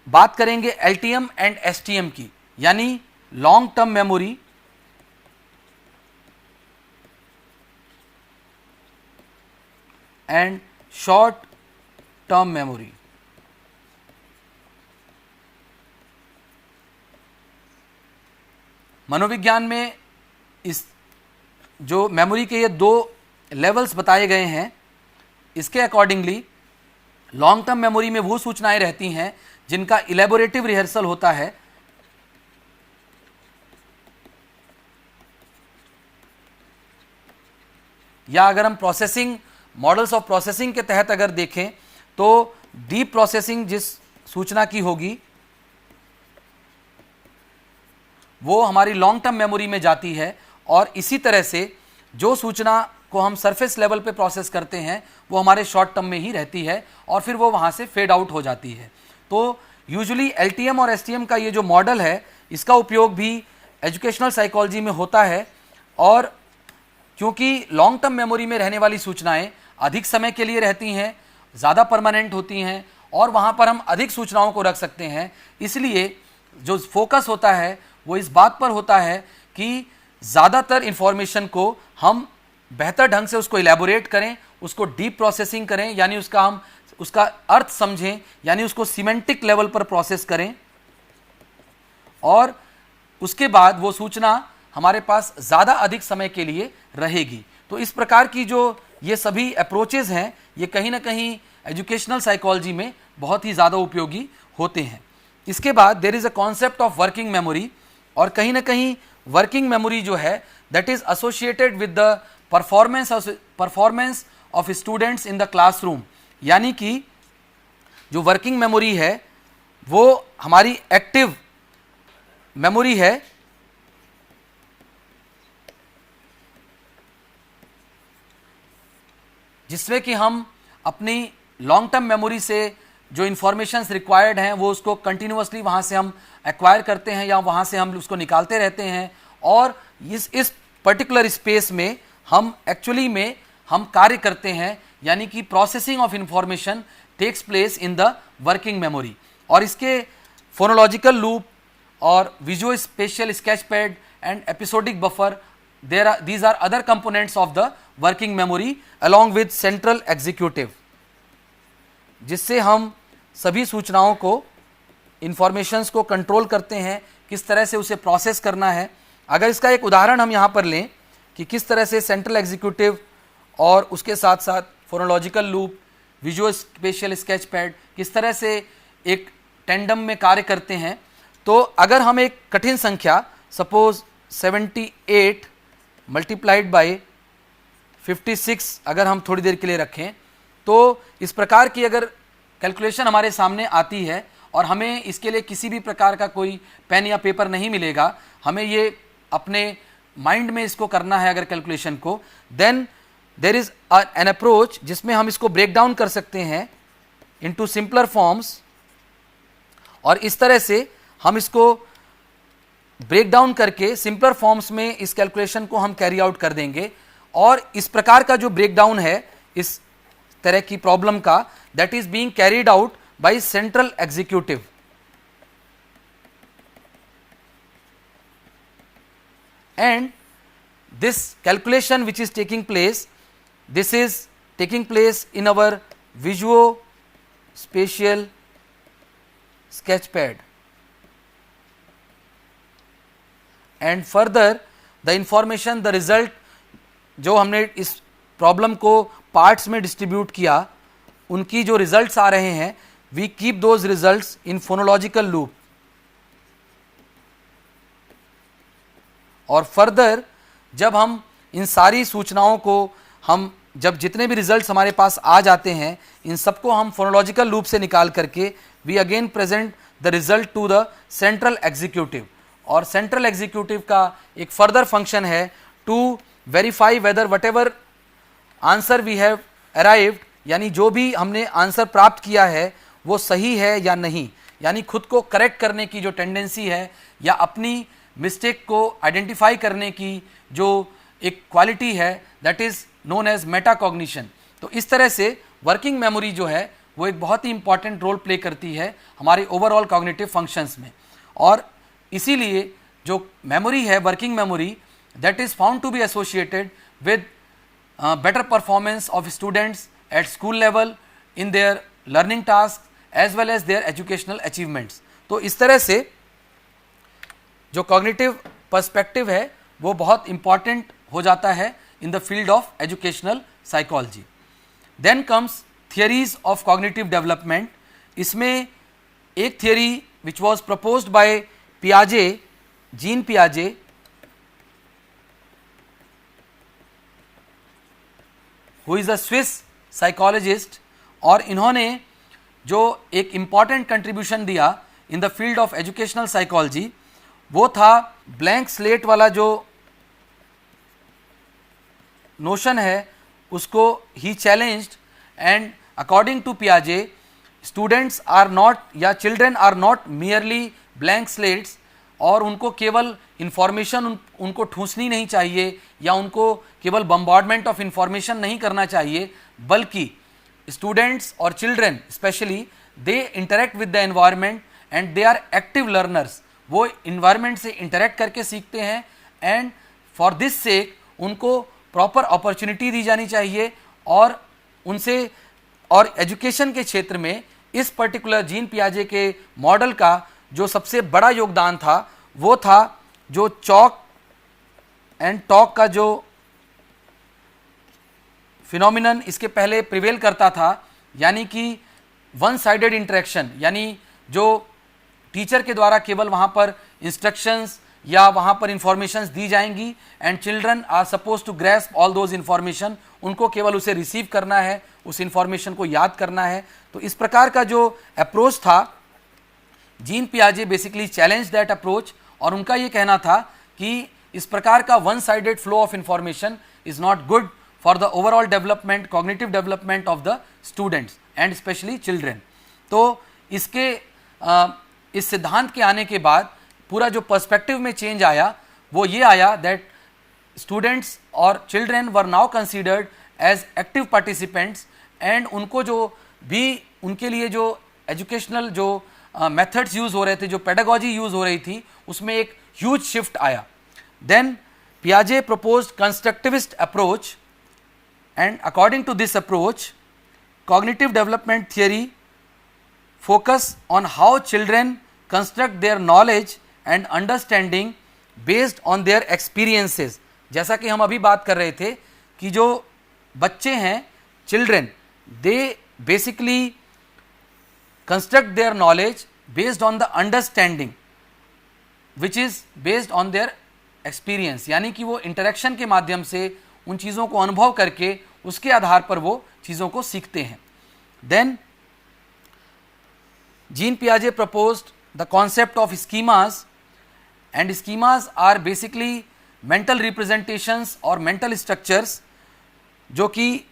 बात करेंगे एलटीएम एंड एसटीएम की, यानी long term memory and short term memory. मनोविज्ञान में इस जो मेमोरी के ये दो लेवल्स बताए गए हैं, इसके अकॉर्डिंगली लॉन्ग टर्म मेमोरी में वो सूचनाएं रहती हैं जिनका इलेबोरेटिव रिहर्सल होता है, या अगर हम प्रोसेसिंग मॉडल्स ऑफ प्रोसेसिंग के तहत अगर देखें तो डीप प्रोसेसिंग जिस सूचना की होगी वो हमारी लॉन्ग टर्म मेमोरी में जाती है, और इसी तरह से जो सूचना को हम सरफेस लेवल पे प्रोसेस करते हैं वो हमारे शॉर्ट टर्म में ही रहती है और फिर वो वहाँ से फेड आउट हो जाती है। तो यूजुअली एलटीएम और एसटीएम का ये जो मॉडल है इसका उपयोग भी एजुकेशनल साइकोलॉजी में होता है, और क्योंकि लॉन्ग टर्म मेमोरी में रहने वाली सूचनाएं अधिक समय के लिए रहती हैं, ज़्यादा परमानेंट होती हैं और वहाँ पर हम अधिक सूचनाओं को रख सकते हैं, इसलिए जो फोकस होता है वो इस बात पर होता है कि ज़्यादातर इंफॉर्मेशन को हम बेहतर ढंग से उसको इलेबोरेट करें, उसको डीप प्रोसेसिंग करें, यानी उसका अर्थ समझें, यानी उसको सिमेंटिक लेवल पर प्रोसेस करें, और उसके बाद वो सूचना हमारे पास ज़्यादा अधिक समय के लिए रहेगी। तो इस प्रकार की जो ये सभी अप्रोचेज़ हैं ये कहीं ना कहीं एजुकेशनल साइकोलॉजी में बहुत ही ज़्यादा उपयोगी होते हैं। इसके बाद there is a concept of working memory, और कहीं ना कहीं वर्किंग मेमोरी जो है that is associated with the performance of students in the classroom. यानी कि जो वर्किंग मेमोरी है वो हमारी एक्टिव मेमोरी है, जिसमें कि हम अपनी लॉन्ग टर्म मेमोरी से जो इन्फॉर्मेशंस रिक्वायर्ड हैं वो उसको कंटिन्यूअसली वहाँ से हम एक्वायर करते हैं या वहाँ से हम उसको निकालते रहते हैं, और इस पर्टिकुलर स्पेस में हम एक्चुअली में हम कार्य करते हैं, यानी कि processing of information takes place in the working memory. और इसके फोनोलॉजिकल लूप और visual spatial sketch pad and episodic buffer, these are other components of the working memory along with central executive, जिससे हम सभी सूचनाओं को, इंफॉर्मेशंस को control करते हैं, किस तरह से उसे प्रोसेस करना है। अगर इसका एक उदाहरण हम यहाँ पर लें कि किस तरह से सेंट्रल एग्जीक्यूटिव और उसके साथ साथ phonological loop, visual spatial sketch pad किस तरह से एक टेंडम में कार्य करते हैं, तो अगर हम एक कठिन संख्या सपोज 78 मल्टीप्लाइड बाई 56 अगर हम थोड़ी देर के लिए रखें, तो इस प्रकार की अगर कैलकुलेशन हमारे सामने आती है और हमें इसके लिए किसी भी प्रकार का कोई पेन या पेपर नहीं मिलेगा, हमें ये अपने माइंड में इसको करना है अगर कैलकुलेशन को, then there is an approach जिसमें हम इसको ब्रेक डाउन कर सकते हैं इनटू सिंपलर फॉर्म्स, और इस तरह से हम इसको ब्रेक डाउन करके सिंपलर फॉर्म्स में इस कैलकुलेशन को हम कैरी आउट कर देंगे। और इस प्रकार का जो ब्रेक डाउन है इस तरह की प्रॉब्लम का, that is being carried out by central executive. And this calculation which is taking place, this is taking place in our visuo spatial sketch pad, and further the information, the result जो हमने इस problem को parts में distribute किया, उनकी जो results आ रहे हैं, we keep those results in phonological loop. और फर्दर जब हम इन सारी सूचनाओं को, हम जब जितने भी रिजल्ट्स हमारे पास आ जाते हैं, इन सबको हम फोनोलॉजिकल लूप से निकाल करके we again present the result to the central executive. और सेंट्रल एग्जीक्यूटिव का एक फर्दर फंक्शन है to verify whether whatever answer we have arrived, यानी जो भी हमने आंसर प्राप्त किया है वो सही है या नहीं, यानी खुद को करेक्ट करने की जो टेंडेंसी है या अपनी मिस्टेक को आइडेंटिफाई करने की जो एक क्वालिटी है, that is known as metacognition. तो इस तरह से वर्किंग मेमोरी जो है वो एक बहुत ही इंपॉर्टेंट रोल प्ले करती है हमारे ओवरऑल कॉग्निटिव फंक्शंस में। और इसीलिए जो मेमोरी है, working memory, that is found to be associated with better performance of students at school level in their learning task as well as their educational achievements. तो इस तरह से जो कॉग्निटिव पर्सपेक्टिव है वो बहुत इंपॉर्टेंट हो जाता है in the field of educational psychology. Then comes theories of cognitive development. इसमें एक theory which was proposed by पियाजे, gene पियाजे, who is a Swiss psychologist, और इन्होंने जो एक इम्पॉर्टेंट कंट्रीब्यूशन दिया इन the field of educational psychology वो था ब्लैंक स्लेट वाला जो नोशन है उसको ही challenged. And according to पियाजे, students are not या children are not merely blank slates, और उनको केवल इंफॉर्मेशन उनको ठूंसनी नहीं चाहिए या उनको केवल बम्बार्डमेंट ऑफ इंफॉर्मेशन नहीं करना चाहिए, बल्कि स्टूडेंट्स और children specially they interact with the environment and they are active learners. वो इन्वायरमेंट से इंटरेक्ट करके सीखते हैं, एंड फॉर दिस सेक उनको प्रॉपर अपॉर्चुनिटी दी जानी चाहिए। और उनसे, और एजुकेशन के क्षेत्र में इस पर्टिकुलर जीन पियाजे के मॉडल का जो सबसे बड़ा योगदान था वो था जो चॉक एंड टॉक का जो फिनोमिनन इसके पहले प्रिवेल करता था, यानी कि वन साइडेड इंटरेक्शन, यानी जो टीचर के द्वारा केवल वहाँ पर इंस्ट्रक्शंस या वहाँ पर इंफॉर्मेशंस दी जाएंगी and children are suppose to grasp all those information, उनको केवल उसे रिसीव करना है, उस इंफॉर्मेशन को याद करना है। तो इस प्रकार का जो अप्रोच था, जीन पियाजे बेसिकली चैलेंज दैट अप्रोच, और उनका ये कहना था कि इस प्रकार का one sided flow of information is not good for the overall development, cognitive development of the students and specially children. तो इसके इस सिद्धांत के आने के बाद पूरा जो पर्सपेक्टिव में चेंज आया वो ये आया दैट स्टूडेंट्स और children were now considered as active participants, and उनको जो भी उनके लिए जो एजुकेशनल जो मेथड्स यूज हो रहे थे, जो पेडागॉजी यूज हो रही थी, उसमें एक ह्यूज शिफ्ट आया। देन पियाजे proposed constructivist approach, and according to this approach cognitive development theory focus on how children construct their knowledge and understanding based on their experiences। जैसा कि हम अभी बात कर रहे थे कि जो बच्चे हैं, children, they basically construct their knowledge based on the understanding which is based on their experience, यानी कि वो इंटरेक्शन के माध्यम से उन चीज़ों को अनुभव करके उसके आधार पर वो चीज़ों को सीखते हैं। देन जीन पियाजे proposed the concept of schemas, and schemas are basically mental representations और mental structures जो कि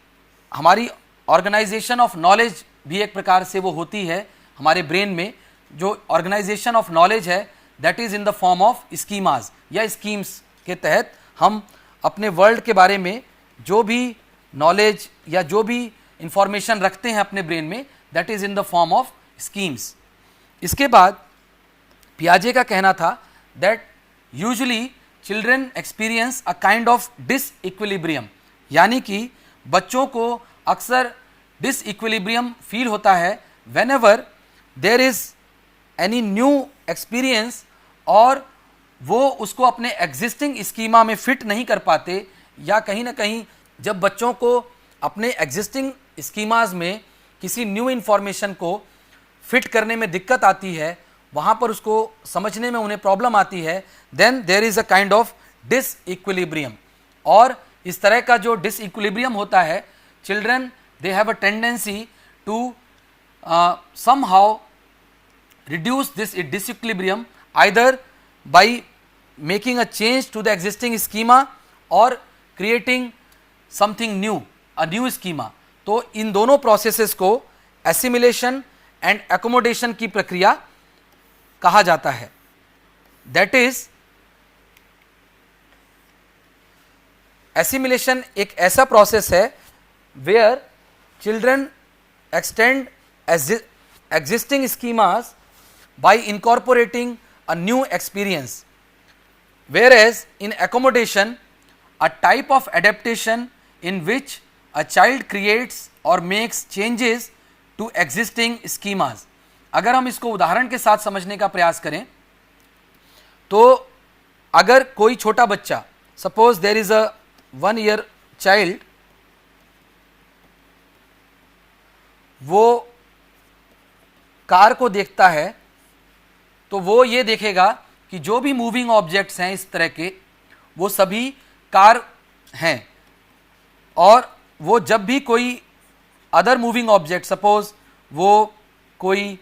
हमारी ऑर्गेनाइजेशन ऑफ नॉलेज भी एक प्रकार से वो होती है हमारे ब्रेन में। जो ऑर्गेनाइजेशन ऑफ नॉलेज है that is in the form of schemas या स्कीम्स के तहत हम अपने वर्ल्ड के बारे में जो भी नॉलेज या जो भी इंफॉर्मेशन रखते हैं अपने ब्रेन में, that is in the form of schemes. इसके बाद पियाजे का कहना था that usually children experience a kind of disequilibrium, यानी कि बच्चों को अक्सर डिसइक्विलिब्रियम फील होता है whenever there is any new experience, और वो उसको अपने एग्जिस्टिंग स्कीमा में फिट नहीं कर पाते, या कहीं ना कहीं जब बच्चों को अपने एग्जिस्टिंग स्कीमाज में किसी न्यू इन्फॉर्मेशन को फिट करने में दिक्कत आती है, वहाँ पर उसको समझने में उन्हें प्रॉब्लम आती है, then there is a kind of disequilibrium. और इस तरह का जो डिसइक्विलिब्रियम होता है, children they have a tendency to somehow reduce this disequilibrium either by making a change to the existing schema or creating something new, a new schema। तो इन दोनों processes को assimilation and accommodation की प्रक्रिया कहा जाता है। That is, assimilation एक ऐसा प्रोसेस है where children extend existing schemas by incorporating a new experience, whereas in accommodation a type of adaptation in which a child creates or makes changes to existing schemas। अगर हम इसको उदाहरण के साथ समझने का प्रयास करें तो अगर कोई छोटा बच्चा, suppose there is a 1 year child, वो कार को देखता है तो वो ये देखेगा कि जो भी मूविंग ऑब्जेक्ट्स हैं इस तरह के, वो सभी कार हैं, और वो जब भी कोई अदर मूविंग ऑब्जेक्ट, सपोज वो कोई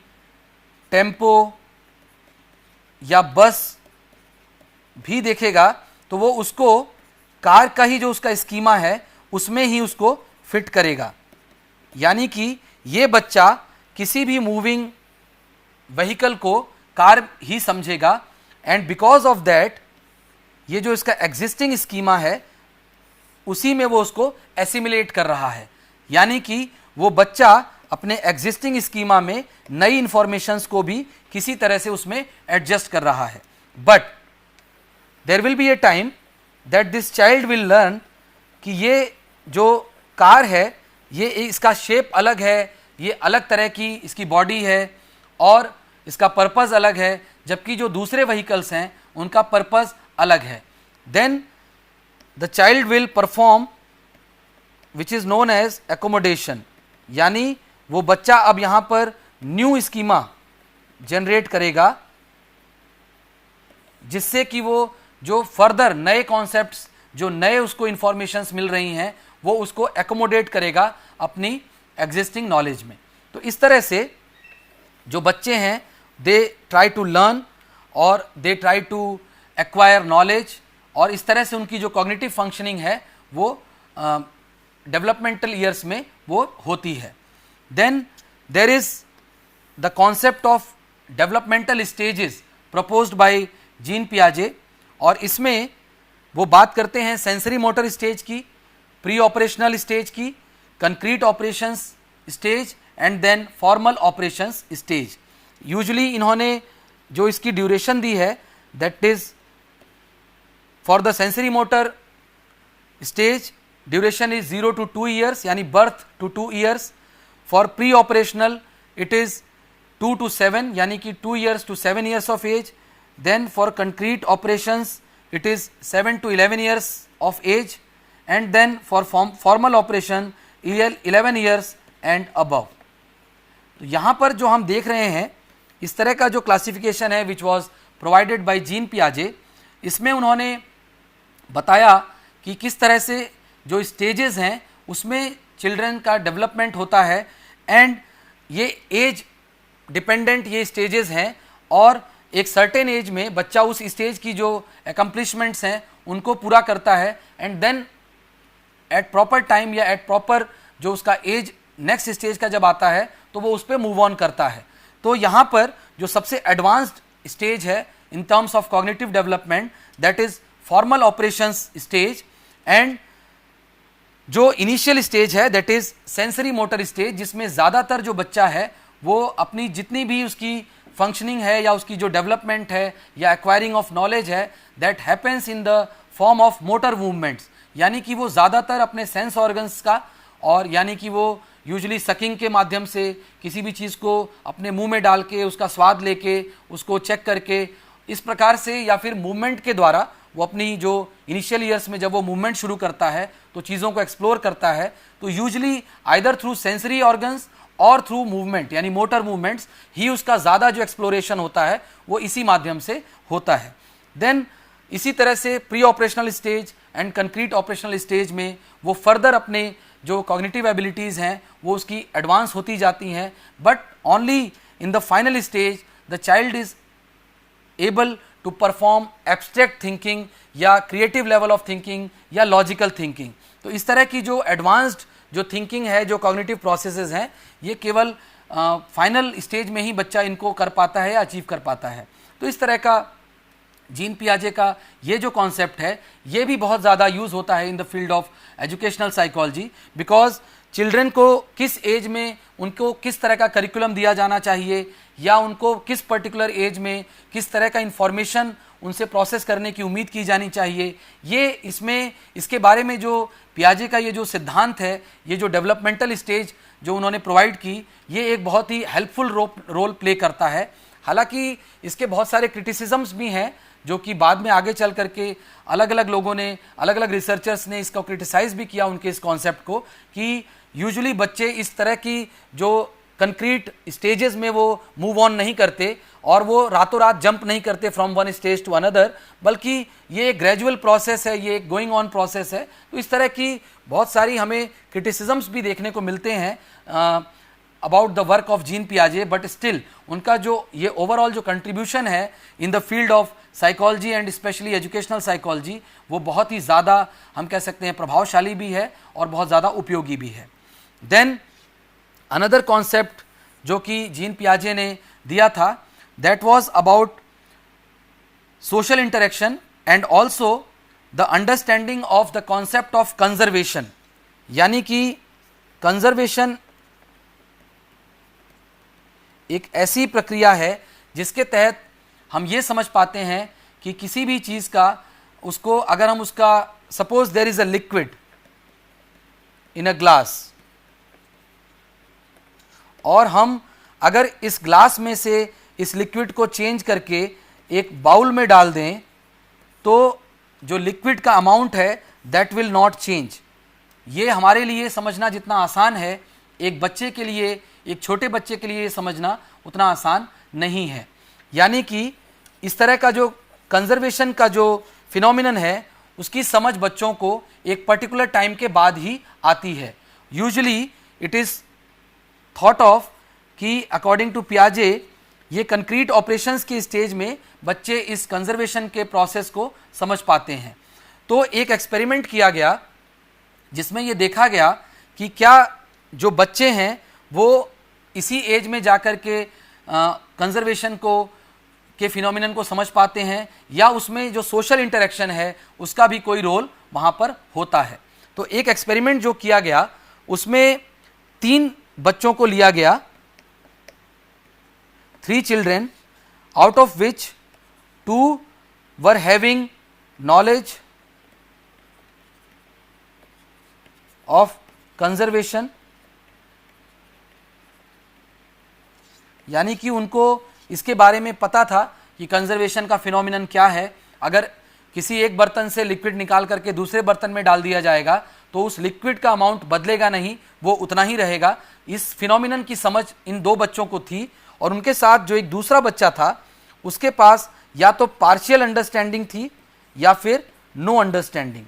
टेम्पो या बस भी देखेगा तो वो उसको कार का ही जो उसका स्कीमा है उसमें ही उसको फिट करेगा। यानी कि ये बच्चा किसी भी मूविंग व्हीकल को कार ही समझेगा, एंड बिकॉज ऑफ दैट ये जो इसका एग्जिस्टिंग स्कीमा है उसी में वो उसको एसिमिलेट कर रहा है। यानी कि वो बच्चा अपने एग्जिस्टिंग स्कीमा में नई इंफॉर्मेशंस को भी किसी तरह से उसमें एडजस्ट कर रहा है। But there will be a time that this child will learn कि ये जो कार है ये इसका शेप अलग है, ये अलग तरह की इसकी बॉडी है और इसका पर्पज़ अलग है, जबकि जो दूसरे व्हीकल्स हैं उनका पर्पज़ अलग है। Then the child will perform which is known as accommodation, यानी वो बच्चा अब यहाँ पर न्यू स्कीमा जनरेट करेगा, जिससे कि वो जो फर्दर नए कॉन्सेप्ट्स, जो नए उसको इंफॉर्मेशंस मिल रही हैं, वो उसको एकोमोडेट करेगा अपनी एग्जिस्टिंग नॉलेज में। तो इस तरह से जो बच्चे हैं दे ट्राई टू लर्न और they try to acquire knowledge, और इस तरह से उनकी जो कॉग्निटिव फंक्शनिंग है वो डेवलपमेंटल ईयर्स में वो होती है। Then there is the concept of developmental stages proposed by Jean पियाजे, और इसमें वो बात करते हैं सेंसरी मोटर स्टेज की, प्री ऑपरेशनल स्टेज की, concrete operations stage and then formal operations stage. Usually इन्होंने जो इसकी ड्यूरेशन दी है that is for the sensory motor stage duration is 0 to 2 years, यानी birth to 2 years। For pre operational it is 2 to 7, यानी कि 2 years to 7 years of age। Then for concrete operations it is 7 to 11 years of age, and then for formal operation 11 years and above। तो यहाँ पर जो हम देख रहे हैं इस तरह का जो क्लासिफिकेशन है which was provided by Jean पियाजे, इसमें उन्होंने बताया कि किस तरह से जो स्टेजेस हैं उसमें चिल्ड्रन का डेवलपमेंट होता है, एंड ये एज डिपेंडेंट ये स्टेजेस हैं, और एक सर्टेन एज में बच्चा उस स्टेज की जो एकम्प्लिशमेंट्स हैं उनको पूरा करता है, and then at proper time या एट प्रॉपर जो उसका एज नेक्स्ट स्टेज का जब आता है तो वो उस पर मूव ऑन करता है। तो यहाँ पर जो सबसे एडवांस्ड स्टेज है इन terms of cognitive development that is formal operations stage, and जो इनिशियल स्टेज है that is sensory motor stage, जिसमें ज़्यादातर जो बच्चा है वो अपनी जितनी भी उसकी फंक्शनिंग है या उसकी जो डेवलपमेंट है या एक्वायरिंग ऑफ नॉलेज है that happens in the form of motor movements, यानी कि वो ज़्यादातर अपने सेंस ऑर्गन्स का, और यानी कि वो यूजुअली सकिंग के माध्यम से किसी भी चीज़ को अपने मुंह में डाल के उसका स्वाद लेके उसको चेक करके इस प्रकार से, या फिर मूवमेंट के द्वारा वो अपनी जो इनिशियल ईयर्स में जब वो मूवमेंट शुरू करता है तो चीज़ों को एक्सप्लोर करता है, तो usually either through sensory organs और थ्रू मूवमेंट यानी मोटर मूवमेंट्स ही उसका ज़्यादा जो एक्सप्लोरेशन होता है वो इसी माध्यम से होता है। देन इसी तरह से pre operational stage and concrete operational stage में वो फर्दर अपने जो कॉग्निटिव एबिलिटीज़ हैं वो उसकी एडवांस होती जाती हैं, but only in the final stage the child is able to perform abstract thinking या क्रिएटिव लेवल ऑफ थिंकिंग या लॉजिकल थिंकिंग। तो इस तरह की जो एडवांस्ड जो थिंकिंग है, जो कॉग्निटिव प्रोसेसेस हैं, ये केवल फाइनल स्टेज में ही बच्चा इनको कर पाता है या अचीव कर पाता है। तो इस तरह का जीन पियाजे का ये जो कॉन्सेप्ट है ये भी बहुत ज़्यादा यूज़ होता है in the field of educational psychology, because children को किस एज में उनको किस तरह का करिकुलम दिया जाना चाहिए या उनको किस पर्टिकुलर एज में किस तरह का इंफॉर्मेशन उनसे प्रोसेस करने की उम्मीद की जानी चाहिए, ये इसमें इसके बारे में जो पियाजे का ये जो सिद्धांत है, ये जो डेवलपमेंटल स्टेज जो उन्होंने प्रोवाइड की, ये एक बहुत ही हेल्पफुल रोल प्ले करता है। हालांकि इसके बहुत सारे क्रिटिसिजम्स भी हैं जो कि बाद में आगे चल करके अलग अलग लोगों ने, अलग अलग रिसर्चर्स ने इसको क्रिटिसाइज भी किया उनके इस कॉन्सेप्ट को, कि यूजुअली बच्चे इस तरह की जो कंक्रीट स्टेजेस में वो मूव ऑन नहीं करते और वो रातों रात जंप नहीं करते from one stage to another, बल्कि ये एक ग्रेजुअल प्रोसेस है, ये एक गोइंग ऑन प्रोसेस है। तो इस तरह की बहुत सारी हमें क्रिटिसिजम्स भी देखने को मिलते हैं about the work of Jean पियाजे, बट स्टिल उनका जो ये ओवरऑल जो कंट्रीब्यूशन है in the field of psychology and specially educational psychology वो बहुत ही ज़्यादा हम कह सकते हैं प्रभावशाली भी है और बहुत ज़्यादा उपयोगी भी है। देन अनदर कॉन्सेप्ट जो कि जीन पियाजे ने दिया था that was about social interaction and also the understanding of the concept of conservation, यानी कि कंजर्वेशन एक ऐसी प्रक्रिया है जिसके तहत हम ये समझ पाते हैं कि किसी भी चीज़ का उसको अगर हम उसका suppose there is a liquid in a glass और हम अगर इस ग्लास में से इस लिक्विड को चेंज करके एक बाउल में डाल दें तो जो लिक्विड का अमाउंट है दैट विल नॉट चेंज। ये हमारे लिए समझना जितना आसान है एक बच्चे के लिए, एक छोटे बच्चे के लिए ये समझना उतना आसान नहीं है। यानी कि इस तरह का जो कंजर्वेशन का जो फिनोमिनन है उसकी समझ बच्चों को एक पर्टिकुलर टाइम के बाद ही आती है। Usually it is thought of कि अकॉर्डिंग टू पियाजे ये कंक्रीट ऑपरेशंस की स्टेज में बच्चे इस कंजर्वेशन के प्रोसेस को समझ पाते हैं। तो एक एक्सपेरिमेंट किया गया जिसमें ये देखा गया कि क्या जो बच्चे हैं वो इसी एज में जाकर के कंजर्वेशन के फिनोमिनन को समझ पाते हैं या उसमें जो सोशल इंटरेक्शन है उसका भी कोई रोल वहाँ पर होता है। तो एक एक्सपेरिमेंट जो किया गया उसमें 3 बच्चों को लिया गया, 3 children, out of which 2 were having knowledge of conservation, यानी कि उनको इसके बारे में पता था कि कंजर्वेशन का फिनोमिनन क्या है। अगर किसी एक बर्तन से लिक्विड निकाल करके दूसरे बर्तन में डाल दिया जाएगा तो उस लिक्विड का अमाउंट बदलेगा नहीं, वो उतना ही रहेगा। इस फिनोमिनन की समझ इन 2 बच्चों को थी और उनके साथ जो एक दूसरा बच्चा था उसके पास या तो पार्शियल अंडरस्टैंडिंग थी या फिर नो अंडरस्टैंडिंग।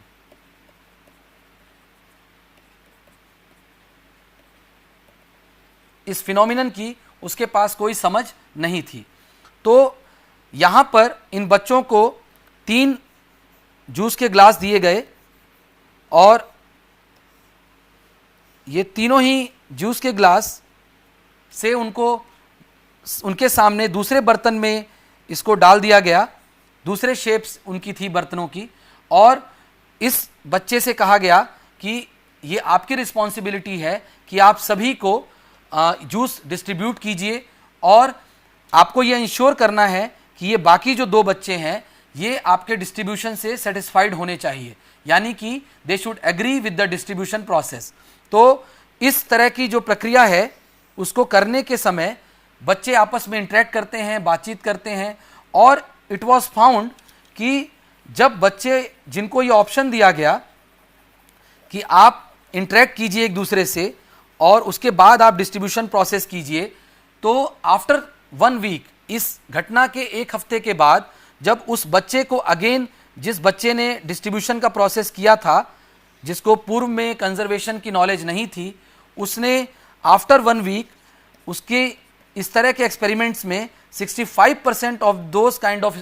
इस फिनोमिनन की उसके पास कोई समझ नहीं थी। तो यहाँ पर इन बच्चों को 3 जूस के ग्लास दिए गए और ये तीनों ही जूस के ग्लास से उनके सामने दूसरे बर्तन में इसको डाल दिया गया। दूसरे शेप्स उनकी थी बर्तनों की और इस बच्चे से कहा गया कि ये आपकी रिस्पॉन्सिबिलिटी है कि आप सभी को जूस डिस्ट्रीब्यूट कीजिए और आपको ये इंश्योर करना है कि ये बाकी जो 2 बच्चे हैं ये आपके डिस्ट्रीब्यूशन से सेटिस्फाइड होने चाहिए, यानी कि they should agree with the distribution process. तो इस तरह की जो प्रक्रिया है उसको करने के समय बच्चे आपस में इंटरेक्ट करते हैं, बातचीत करते हैं और इट वाज फाउंड कि जब बच्चे जिनको ये ऑप्शन दिया गया कि आप इंटरेक्ट कीजिए एक दूसरे से और उसके बाद आप डिस्ट्रीब्यूशन प्रोसेस कीजिए, तो आफ्टर 1 वीक, इस घटना के 1 हफ्ते के बाद जब उस बच्चे को अगेन, जिस बच्चे ने डिस्ट्रीब्यूशन का प्रोसेस किया था, जिसको पूर्व में कंजर्वेशन की नॉलेज नहीं थी, उसने आफ्टर 1 वीक उसके इस तरह के एक्सपेरिमेंट्स में 65% of those kind of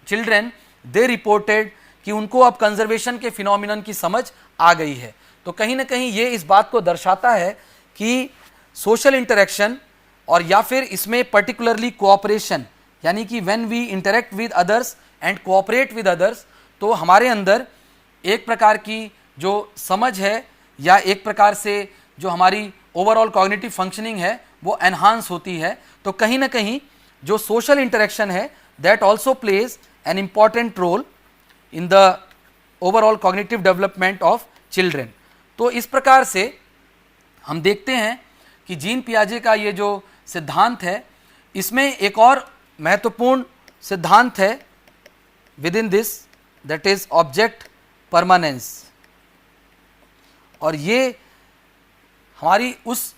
children they reported कि उनको अब कंजर्वेशन के फिनोमिनन की समझ आ गई है। तो कहीं ना कहीं ये इस बात को दर्शाता है कि सोशल इंटरेक्शन और या फिर इसमें पर्टिकुलरली कोऑपरेशन, यानी कि when we interact with others and cooperate with others, तो हमारे अंदर एक प्रकार की जो समझ है या एक प्रकार से जो हमारी ओवरऑल कॉग्निटिव फंक्शनिंग है वो एनहांस होती है। तो कहीं ना कहीं जो सोशल इंटरेक्शन है that also plays an important role in the overall cognitive development of children. तो इस प्रकार से हम देखते हैं कि जीन पियाजे का ये जो सिद्धांत है इसमें एक और महत्वपूर्ण सिद्धांत है with in this, that is object permanence. और ये हमारी उस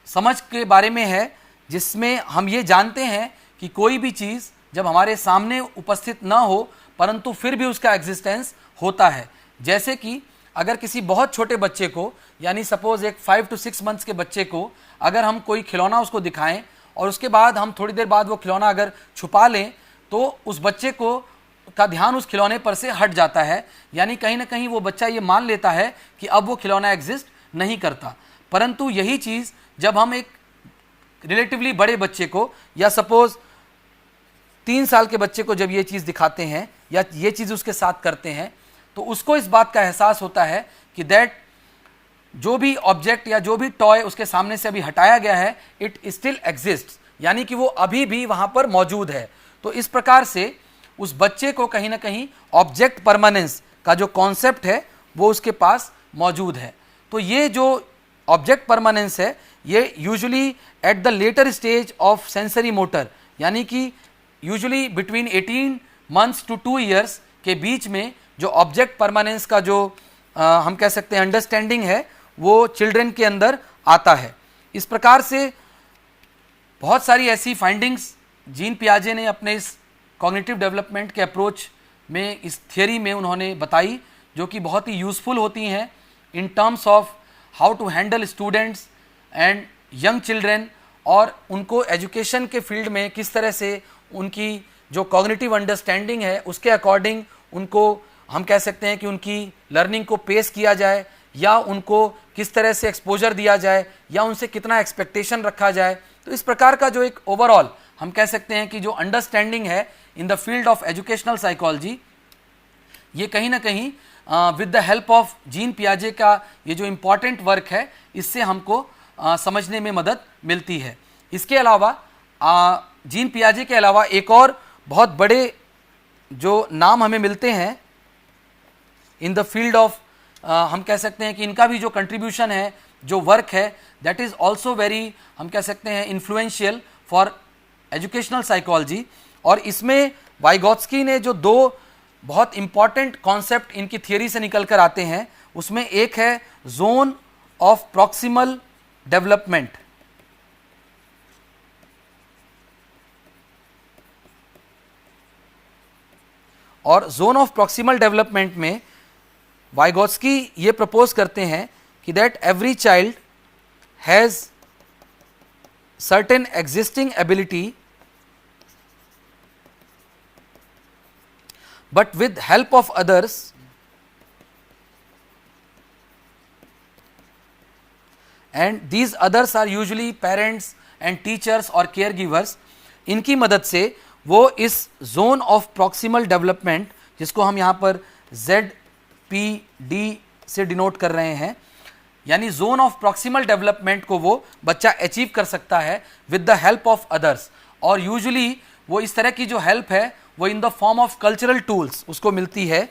समझ के बारे में है जिसमें हम ये जानते हैं कि कोई भी चीज़ जब हमारे सामने उपस्थित ना हो परंतु फिर भी उसका एग्जिस्टेंस होता है। जैसे कि अगर किसी बहुत छोटे बच्चे को, यानी सपोज एक 5 to 6 मंथ्स के बच्चे को अगर हम कोई खिलौना उसको दिखाएं और उसके बाद हम थोड़ी देर बाद वो खिलौना अगर छुपा लें तो उस बच्चे को का ध्यान उस खिलौने पर से हट जाता है, यानी कहीं ना कहीं वो बच्चा ये मान लेता है कि अब वो खिलौना एग्जिस्ट नहीं करता। परंतु यही चीज़ जब हम एक रिलेटिवली बड़े बच्चे को या सपोज 3 साल के बच्चे को जब ये चीज़ दिखाते हैं या ये चीज़ उसके साथ करते हैं तो उसको इस बात का एहसास होता है कि दैट जो भी ऑब्जेक्ट या जो भी टॉय उसके सामने से अभी हटाया गया है इट स्टिल एग्जिस्ट, यानी कि वो अभी भी वहाँ पर मौजूद है। तो इस प्रकार से उस बच्चे को कहीं ना कहीं ऑब्जेक्ट परमानेंस का जो कॉन्सेप्ट है वो उसके पास मौजूद है। तो ये जो ऑब्जेक्ट परमानेंस है ये usually at the later stage of sensory motor, यानी कि usually between 18 months to 2 years के बीच में जो ऑब्जेक्ट परमानेंस का जो हम कह सकते हैं अंडरस्टैंडिंग है वो चिल्ड्रन के अंदर आता है। इस प्रकार से बहुत सारी ऐसी फाइंडिंग्स जीन पियाजे ने अपने इस कॉग्निटिव डेवलपमेंट के अप्रोच में, इस थियरी में उन्होंने बताई, जो कि बहुत ही यूज़फुल होती हैं in terms of how to handle students and young children, और उनको एजुकेशन के फील्ड में किस तरह से उनकी जो कॉग्निटिव अंडरस्टैंडिंग है उसके अकॉर्डिंग उनको हम कह सकते हैं कि उनकी लर्निंग को पेस किया जाए, या उनको किस तरह से एक्सपोजर दिया जाए, या उनसे कितना एक्सपेक्टेशन रखा जाए। तो इस प्रकार का जो एक ओवरऑल हम कह सकते हैं कि जो अंडरस्टैंडिंग है in the field of educational psychology, ये कहीं ना कहीं with the help of Jean पियाजे का ये जो इम्पॉर्टेंट वर्क है, इससे हमको समझने में मदद मिलती है। इसके अलावा जीन पियाजे के अलावा एक और बहुत बड़े जो नाम हमें मिलते हैं इन द फील्ड ऑफ, हम कह सकते हैं कि इनका भी जो कंट्रीब्यूशन है, जो वर्क है, दैट इज़ ऑल्सो वेरी, हम कह सकते हैं, इन्फ्लुएंशियल फॉर एजुकेशनल साइकोलॉजी। और इसमें वाइगोत्स्की ने जो दो बहुत इंपॉर्टेंट कॉन्सेप्ट इनकी थियरी से निकल कर आते हैं, उसमें एक है जोन ऑफ प्रॉक्सिमल डेवलपमेंट, और जोन ऑफ प्रॉक्सिमल डेवलपमेंट में वाइगोत्स्की ये प्रपोज करते हैं कि that every child has certain existing ability, but with help of others and these others are usually parents and teachers or caregivers, इनकी मदद से वो इस जोन ऑफ प्रॉक्सिमल डेवलपमेंट, जिसको हम यहाँ पर ZPD से डिनोट कर रहे हैं, यानी जोन ऑफ प्रॉक्सिमल डेवलपमेंट को वो बच्चा अचीव कर सकता है with the help of others. और यूजुअली वो इस तरह की जो हेल्प है वो in the form of cultural tools उसको मिलती है।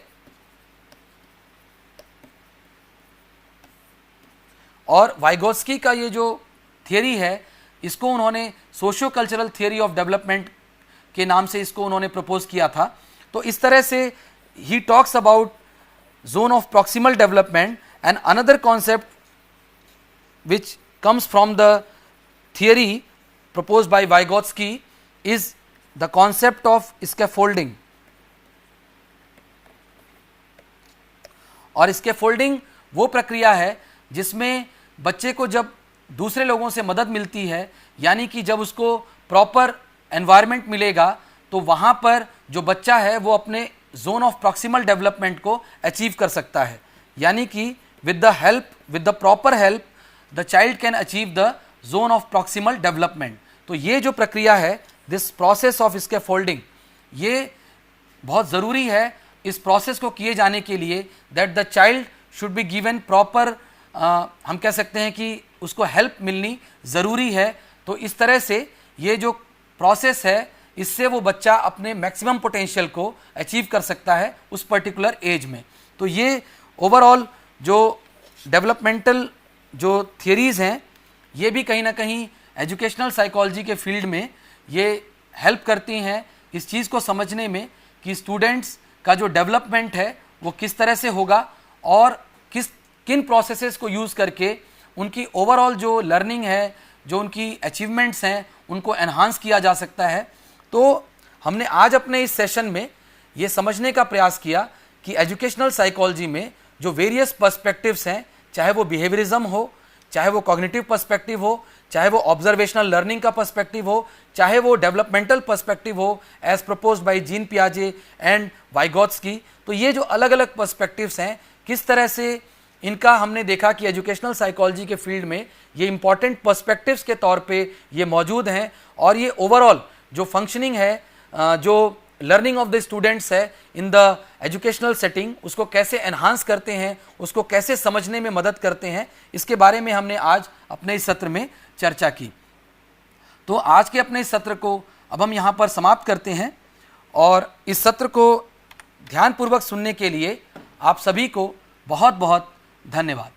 और वाइगोत्स्की का ये जो थियरी है, इसको उन्होंने socio cultural theory of development के नाम से इसको उन्होंने प्रपोज किया था। तो इस तरह से he talks about zone of proximal development. And another concept which comes from the theory proposed by Vygotsky is the concept of scaffolding। और scaffolding वो प्रक्रिया है जिसमें बच्चे को जब दूसरे लोगों से मदद मिलती है, यानी कि जब उसको प्रॉपर एनवायरनमेंट मिलेगा, तो वहाँ पर जो बच्चा है वो अपने जोन ऑफ प्रॉक्सिमल डेवलपमेंट को अचीव कर सकता है। यानी कि with the proper help the child can achieve the zone of proximal development. तो ये जो प्रक्रिया है, दिस प्रोसेस ऑफ स्कैफोल्डिंग, ये बहुत ज़रूरी है इस प्रोसेस को किए जाने के लिए, that the child should be given proper, हम कह सकते हैं कि उसको हेल्प मिलनी ज़रूरी है। तो इस तरह से ये जो प्रोसेस है, इससे वो बच्चा अपने मैक्सिमम पोटेंशियल को अचीव कर सकता है उस पर्टिकुलर एज में। तो ये ओवरऑल जो डेवलपमेंटल जो थियरीज़ हैं, ये भी कहीं ना कहीं एजुकेशनल साइकोलॉजी के फील्ड में ये हेल्प करती हैं इस चीज़ को समझने में कि स्टूडेंट्स का जो डेवलपमेंट है वो किस तरह से होगा, और किन प्रोसेसेस को यूज़ करके उनकी ओवरऑल जो लर्निंग है, जो उनकी अचीवमेंट्स हैं, उनको एनहांस किया जा सकता है। तो हमने आज अपने इस सेशन में ये समझने का प्रयास किया कि एजुकेशनल साइकोलॉजी में जो वेरियस पर्सपेक्टिव्स हैं, चाहे वो बिहेवियरिज्म हो, चाहे वो कॉग्निटिव पर्सपेक्टिव हो, चाहे वो ऑब्जर्वेशनल लर्निंग का पर्सपेक्टिव हो, चाहे वो डेवलपमेंटल पर्सपेक्टिव हो एज प्रपोज्ड बाय जीन पियाजे एंड वाइगोत्स्की, तो ये जो अलग अलग पर्सपेक्टिव्स हैं, किस तरह से इनका हमने देखा कि एजुकेशनल साइकोलॉजी के फील्ड में ये इंपॉर्टेंट पर्सपेक्टिव्स के तौर पे ये मौजूद हैं, और ये ओवरऑल जो फंक्शनिंग है, जो लर्निंग ऑफ द स्टूडेंट्स है इन द एजुकेशनल सेटिंग, उसको कैसे एनहांस करते हैं, उसको कैसे समझने में मदद करते हैं, इसके बारे में हमने आज अपने इस सत्र में चर्चा की। तो आज के अपने इस सत्र को अब हम यहाँ पर समाप्त करते हैं, और इस सत्र को ध्यानपूर्वक सुनने के लिए आप सभी को बहुत बहुत धन्यवाद।